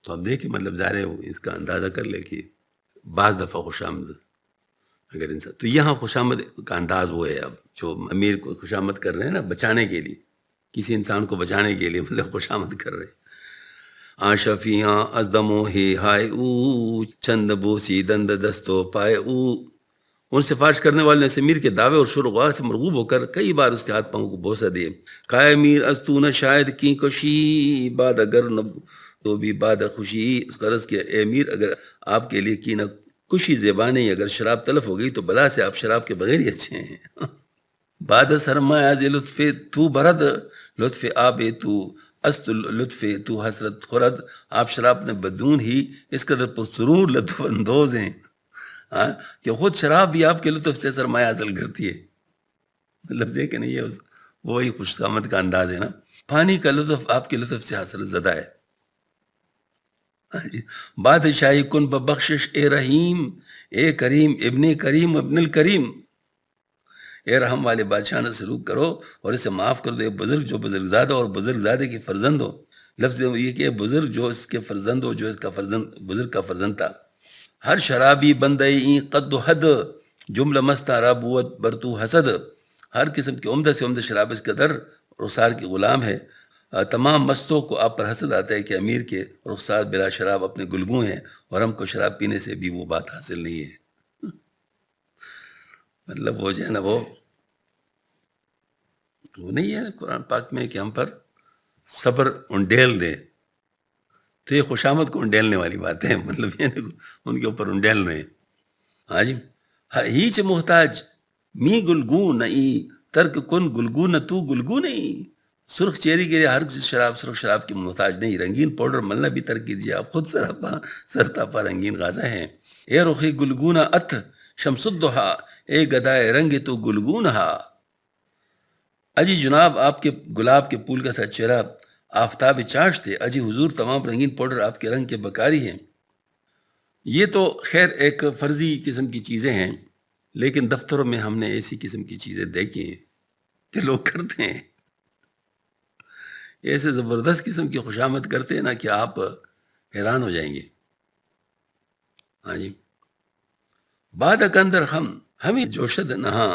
تو اب دیکھیں مطلب ظاہر ہے اس کا اندازہ کر لے کہ بعض دفعہ خوشامد اگر انسان، تو یہاں خوشامد کا انداز وہ ہے، اب جو امیر کو خوشامد کر رہے ہیں نا بچانے کے لیے، کسی انسان کو بچانے کے لیے مطلب خوشامد کر رہے ہیں، آشفیاں ازدمو ہی ہائے او چند بوسی دند دستو پائے او، ان سفارش کرنے والے نے امیر کے دعوے اور شور و غار سے مرغوب ہو کر کئی بار اس کے ہاتھ پاؤں کو بوسہ دیے، کہا امیر از تو نہ شاید کی کشی باد اگر نہ تو بھی باد خوشی، اس غرض کہ اے امیر اگر آپ کے لیے کی نہ کشی زیبا نہیں، اگر شراب تلف ہو گئی تو بلا سے آپ شراب کے بغیر ہی اچھے ہیں۔ بعد سرمایہ ز لطف تو برد لطف آب تو است لطف تو حسرت خورد، آپ شراب نے بدون ہی اس قدر پرسرور لطف اندوز ہیں کہ خود شراب بھی آپ کے لطف سے سرمایہ حاصل کرتی ہے، مطلب دیکھیں نہیں ہے وہی خوش آمد کا انداز ہے نا، پانی کا لطف آپ کے لطف سے حاصل زدہ ہے۔ بادشاہی کن ببخشش اے رحیم اے کریم ابن کریم ابن الکریم، اے رحم والے بادشاہ نے سلوک کرو اور اسے معاف کر دو، بزرگ جو بزرگ زادہ اور بزرگ زادے کے فرزند ہو، لفظ یہ کہ بزرگ جو اس کے فرزند ہو، جو اس کا فرزند بزرگ کا فرزند تھا، ہر شرابی بندے این قد و حد جملہ مستہ رابوت برتو حسد، ہر قسم کے عمدہ سے عمدہ شراب اس قدر رخسار کی غلام ہے، تمام مستوں کو آپ پر حسد آتا ہے کہ امیر کے رخسار بلا شراب اپنے گلگوں ہیں اور ہم کو شراب پینے سے بھی وہ بات حاصل نہیں ہے، مطلب وہ جو ہے نا وہ نہیں ہے قرآن پاک میں کہ ہم پر صبر انڈیل دے، تو یہ خوشامد کو انڈیلنے والی بات ہے، مطلب یہ ان کے اوپر انڈیل رہے ہیں۔ ہاں جی، ہیچ محتاج می گلگو نہیں ترک کن گلگو نہ تو گلگو نہیں، سرخ چہری کے لیے ہر شراب سرخ شراب کی محتاج نہیں، رنگین پاؤڈر ملنا بھی ترک کیجیے، آپ خود سرتاپا رنگین غازہ ہیں، اے رخی گلگونہ ات شمس الضحا، اے گدائے رنگ تو گلگونہا، اجی جناب آپ کے گلاب کے پھول کا سا چہرہ آفتاب چاش تھے، اجی حضور تمام رنگین پاؤڈر آپ کے رنگ کے بکاری ہیں۔ یہ تو خیر ایک فرضی قسم کی چیزیں ہیں، لیکن دفتروں میں ہم نے ایسی قسم کی چیزیں دیکھی ہیں کہ لوگ کرتے ہیں، ایسے زبردست قسم کی خوشامد کرتے ہیں نا کہ آپ حیران ہو جائیں گے۔ ہاں جی، بعد اکندر ہمیں جوشد نہاں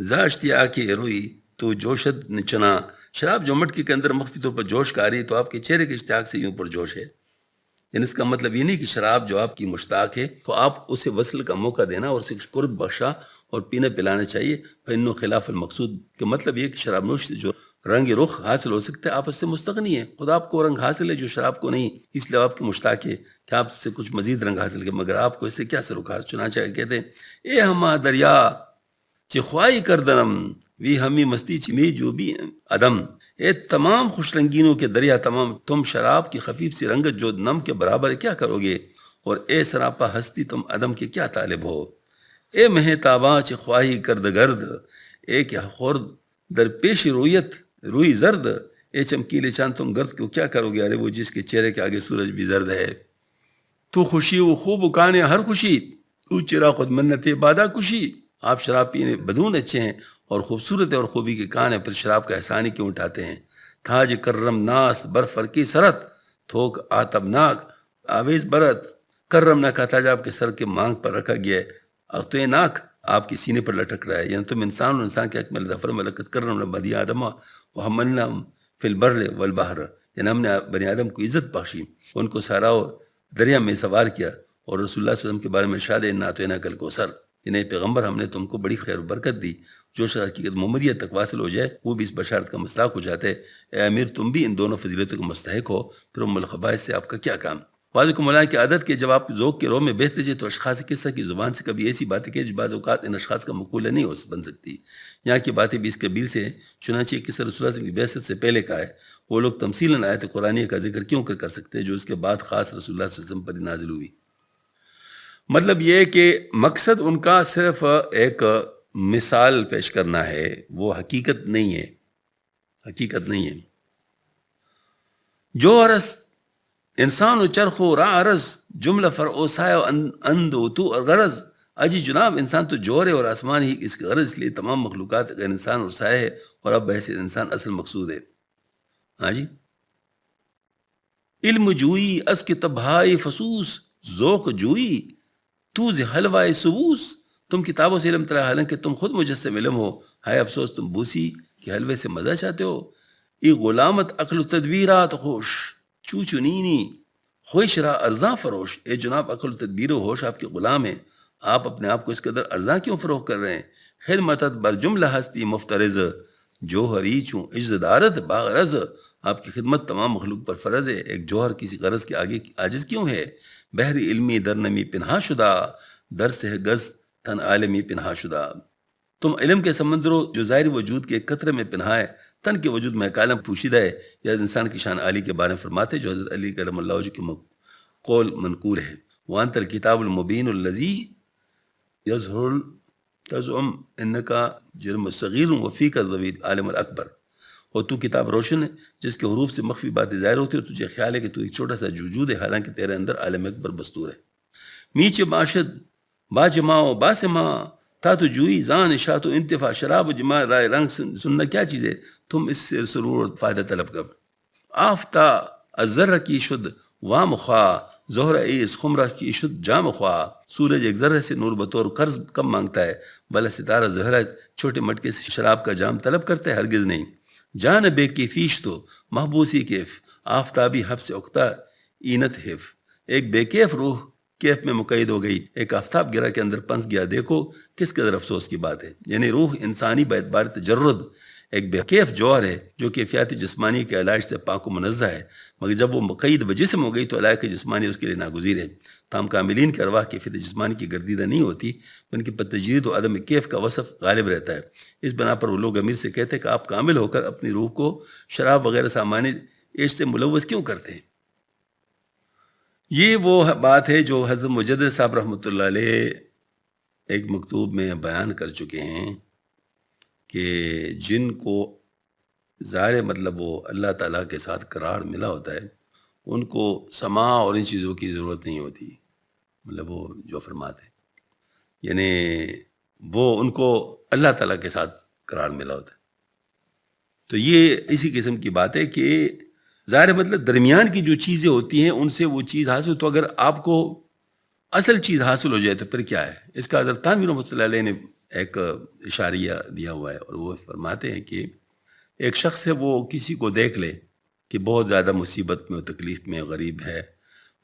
زاشتی آکے روئی تو جوشد نچنا، شراب جو مٹکی کے اندر مخفی طور پر جوش کا آ رہی تو آپ کے چہرے کے اشتیاق سے یوں پر جوش ہے، یعنی اس کا مطلب یہ نہیں کہ شراب جو آپ کی مشتاق ہے تو آپ اسے وصل کا موقع دینا اور اسے قرب بخشا اور پینے پلانا چاہیے، فإنه خلاف المقصود، کہ مطلب یہ کہ شراب نوش سے جو رنگ رخ حاصل ہو سکتا ہے آپ اس سے مستغنی ہیں، خدا آپ کو رنگ حاصل ہے جو شراب کو نہیں، اس لیے آپ کی مشتاق ہے کہ آپ سے کچھ مزید رنگ حاصل کریں، مگر آپ کو اس سے کیا سروکار، چنانچہ کہتے ہیں اے ہما دریا چی خواہی کردنم وی ہمی مستی چی می جو بھی عدم، اے تمام خوش رنگینوں کے دریا تمام، تم شراب کی خفیف سی رنگت جو نم کے برابر ہے کیا کرو گے؟ اور اے سراپا ہستی تم عدم کے کیا طالب ہو؟ اے مہ تاباں چ خواہی کرد گرد، اے کیا خورد در پیش رویت روئی زرد، اے چمکیلے چاند تم گرد کو کیا کرو گے؟ ارے وہ جس کے چہرے کے آگے سورج بھی زرد ہے۔ تو خوشی وہ خوب اکانے ہر خوشی، تو چرا خود منت بادہ کشی۔ آپ شراب پینے بدون اچھے ہیں اور خوبصورت ہے اور خوبی کے کان ہے، پھر شراب کا احسانی کیوں اٹھاتے ہیں؟ تاج کرم ناس برفر کی سرت، تھوک آتب ناک آویز برت۔ کرم نہ کا تاج آپ کے سر کے مانگ پر رکھا گیا ہے، اختوے ناک آپ کے سینے پر لٹک رہا ہے، یعنی تم انسان اور انسان کے حق میں اللہ فرما لقد کرمنا بنی آدم وحملناہم فی البر والبحر، یعنی ہم نے بنی آدم کو عزت بخشی، ان کو صحرا اور دریا میں سوار کیا، اور رسول اللہ صلی اللہ علیہ وسلم کے بارے میں ارشاد ہے انا اعطیناک الکوثر، یعنی پیغمبر ہم نے تم کو بڑی خیر و برکت دی، جو شخص حقیقت محمدیت تک واصل ہو جائے وہ بھی اس بشارت کا مستحق ہو جاتا ہے۔ اے امیر تم بھی ان دونوں فضیلتوں کو مستحق ہو، پھر ام الخبائث سے آپ کا کیا کام؟ والدکم مولانا کی عادت کے جب آپ ذوق کے رو میں بہتے جائے تو اشخاص قصہ کی زبان سے کبھی ایسی باتیں کہ جو بعض اوقات ان اشخاص کا مقولہ نہیں ہو بن سکتی، یہاں کی باتیں بھی اس قبیل سے ہیں، چنانچہ قصہ رسول اللہ صلی اللہ علیہ وسلم کی بعثت سے پہلے کا ہے، وہ لوگ تمثیلاً آیت قرآنیہ کا ذکر کیوں کر سکتے ہیں جو اس کے بعد خاص رسول اللہ صلی اللہ علیہ وسلم پر نازل ہوئی؟ مطلب یہ کہ مقصد ان کا صرف ایک مثال پیش کرنا ہے، وہ حقیقت نہیں ہے، حقیقت نہیں ہے۔ جو عرض انسان و چرخ و را عرض جملہ فرع سایہ اند و تو اور غرض، اجی جناب انسان تو جوہر ہے اور آسمان ہی اس کی غرض، اس لیے تمام مخلوقات غیر انسان اور سایہ ہے، اور اب بحث انسان اصل مقصود ہے۔ ہاں جی، علم جوئی از کے تبہائی فسوس، ذوق جوئی تو ز حلوائے سبوس، تم کتابوں سے علم طلب حالانکہ تم خود مجسم علم ہو، ہائے افسوس تم بوسی کہ حلوے سے مزہ چاہتے ہو۔ ای غلامت عقل و تدبیرات خوش چوچو نینی خوش را ارزاں فروش، اے جناب عقل و تدبیر و ہوش آپ کے غلام ہیں، آپ اپنے آپ کو اس قدر ارزاں کیوں فروخت کر رہے ہیں؟ خدمتت بر جملہ ہستی مفترض جوہری چوں اجزدارت باغرض، آپ کی خدمت تمام مخلوق پر فرض ہے، ایک جوہر کسی غرض کے آگے عاجز کیوں ہے؟ بحر علمی در نمی پنہا شدہ در سے گز تن عالمی پنہا شدہ، تم علم کے سمندروں جو ظاہر وجود کے ایک قطرے میں پنہا ہے، تن کے وجود میں ایک عالم پوشیدہ ہے۔ یا انسان کی شان عالی کے بارے میں فرماتے جو حضرت علی کرم اللہ وجہ کے قول منقول ہے، وانت الکتاب المبین الذی یظہر تزعم انکا جرم صغیر وفیک الضوید عالم الاکبر، اور تو کتاب روشن ہے جس کے حروف سے مخفی باتیں ظاہر ہوتی ہے، تجھے خیال ہے کہ تو ایک چھوٹا سا وجود ہے، حالانکہ تیرے اندر عالم اکبر بستور ہے۔ میچ باشد با جماع باسما تا تو جوئی زان اشاعت و انتفاع، شراب و جماع رائے رنگ سننا کیا چیز ہے؟ تم اس سے سرور اور فائدہ طلب کر۔ آفتا الذرہ کی شد وام خواہ زہرہ ایس خمرہ کی شد جام خواہ، سورج ایک ذرہ سے نور بطور قرض کم مانگتا ہے، بلہ ستارہ زہرہ چھوٹے مٹکے سے شراب کا جام طلب کرتا ہے؟ ہرگز نہیں۔ جان بے کیفیش تو محبوسی کیف آفتابی حب سے اکتا اینت حف، ایک بے کیف روح کیف میں مقید ہو گئی، ایک آفتاب گرہ کے اندر پنس گیا، دیکھو کس قدر افسوس کی بات ہے۔ یعنی روح انسانی باعتبار تجرد ایک بے کیف جوہر ہے جو کیفیات جسمانی کے علاج سے پاک و منزہ ہے، مگر جب وہ مقید بجسم ہو گئی تو علاج جسمانی اس کے لیے ناگزیر ہے۔ تام کاملین کی ارواح کیفیت جسمانی کی گردیدہ نہیں ہوتی، ان کی پر تجرید و عدم کیف کا وصف غالب رہتا ہے۔ اس بنا پر وہ لوگ امیر سے کہتے ہیں کہ آپ کامل ہو کر اپنی روح کو شراب وغیرہ سامانی عیش سے ملوث کیوں کرتے ہیں؟ یہ وہ بات ہے جو حضرت مجدد صاحب رحمۃ اللہ علیہ ایک مکتوب میں بیان کر چکے ہیں کہ جن کو ظاہر مطلب وہ اللہ تعالیٰ کے ساتھ قرار ملا ہوتا ہے ان کو سماع اور ان چیزوں کی ضرورت نہیں ہوتی، مطلب وہ جو فرماتے ہیں یعنی وہ ان کو اللہ تعالیٰ کے ساتھ قرار ملا ہوتا ہے۔ تو یہ اسی قسم کی بات ہے کہ ظاہر مطلب درمیان کی جو چیزیں ہوتی ہیں ان سے وہ چیز حاصل، تو اگر آپ کو اصل چیز حاصل ہو جائے تو پھر کیا ہے؟ اس کا حضرت تھانوی رحمۃ اللہ علیہ نے ایک اشاریہ دیا ہوا ہے، اور وہ فرماتے ہیں کہ ایک شخص ہے وہ کسی کو دیکھ لے کہ بہت زیادہ مصیبت میں و تکلیف میں غریب ہے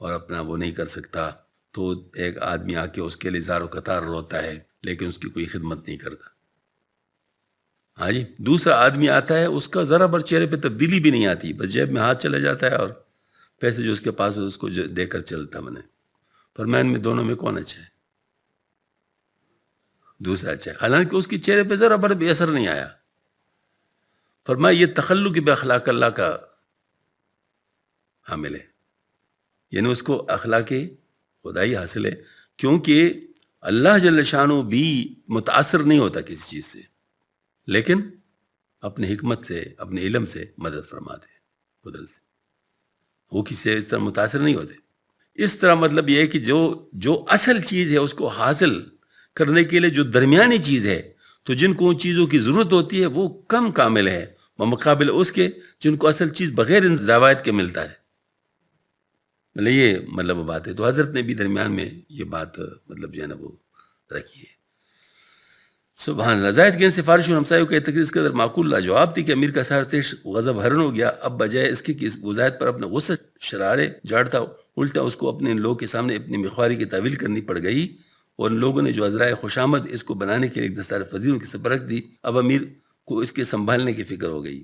اور اپنا وہ نہیں کر سکتا، تو ایک آدمی آ کے اس کے لیے زار و قطار روتا ہے لیکن اس کی کوئی خدمت نہیں کرتا۔ ہاں جی، دوسرا آدمی آتا ہے اس کا ذرا بر چہرے پہ تبدیلی بھی نہیں آتی، بس جیب میں ہاتھ چلا جاتا ہے اور پیسے جو اس کے پاس اس کو دے کر چلتا میں نے۔ فرمایا ان میں دونوں میں کون اچھا ہے؟ دوسرا اچھا ہے، حالانکہ اس کے چہرے پہ ذرا بر بھی اثر نہیں آیا۔ فرمایا یہ تخلق باخلاق اللہ کا حامل ہے، یعنی اس کو اخلاق خدائی حاصل ہے، کیونکہ اللہ جل شانہ بھی متاثر نہیں ہوتا کسی چیز سے، لیکن اپنے حکمت سے اپنے علم سے مدد فرماتے ہیں قدرت سے، وہ کسی سے اس طرح متاثر نہیں ہوتے۔ اس طرح مطلب یہ ہے کہ جو اصل چیز ہے اس کو حاصل کرنے کے لیے جو درمیانی چیز ہے، تو جن کو ان چیزوں کی ضرورت ہوتی ہے وہ کم کامل ہے بمقابل اس کے جن کو اصل چیز بغیر ان زوائد کے ملتا ہے۔ مطلب یہ مطلب بات ہے، تو حضرت نے بھی درمیان میں یہ بات مطلب جو ہے نا وہ رکھی ہے۔ سبحان اللہ۔ زاہد کی ان سفارش اور ہمسایوں کا تقریر اس قدر معقول لاجواب تھی کہ امیر کا سارا تیش غضب ہرن ہو گیا۔ اب بجائے اس کے کہ اس زاہد پر اپنا غصہ شرارے جاڑتا الٹا اس کو اپنے ان لوگوں کے سامنے اپنی مخواری کی تعویل کرنی پڑ گئی، اور ان لوگوں نے جو عذرائے خوشامد اس کو بنانے کے لیے ایک دستار فضیلوں کی سپرک دی، اب امیر کو اس کے سنبھالنے کی فکر ہو گئی۔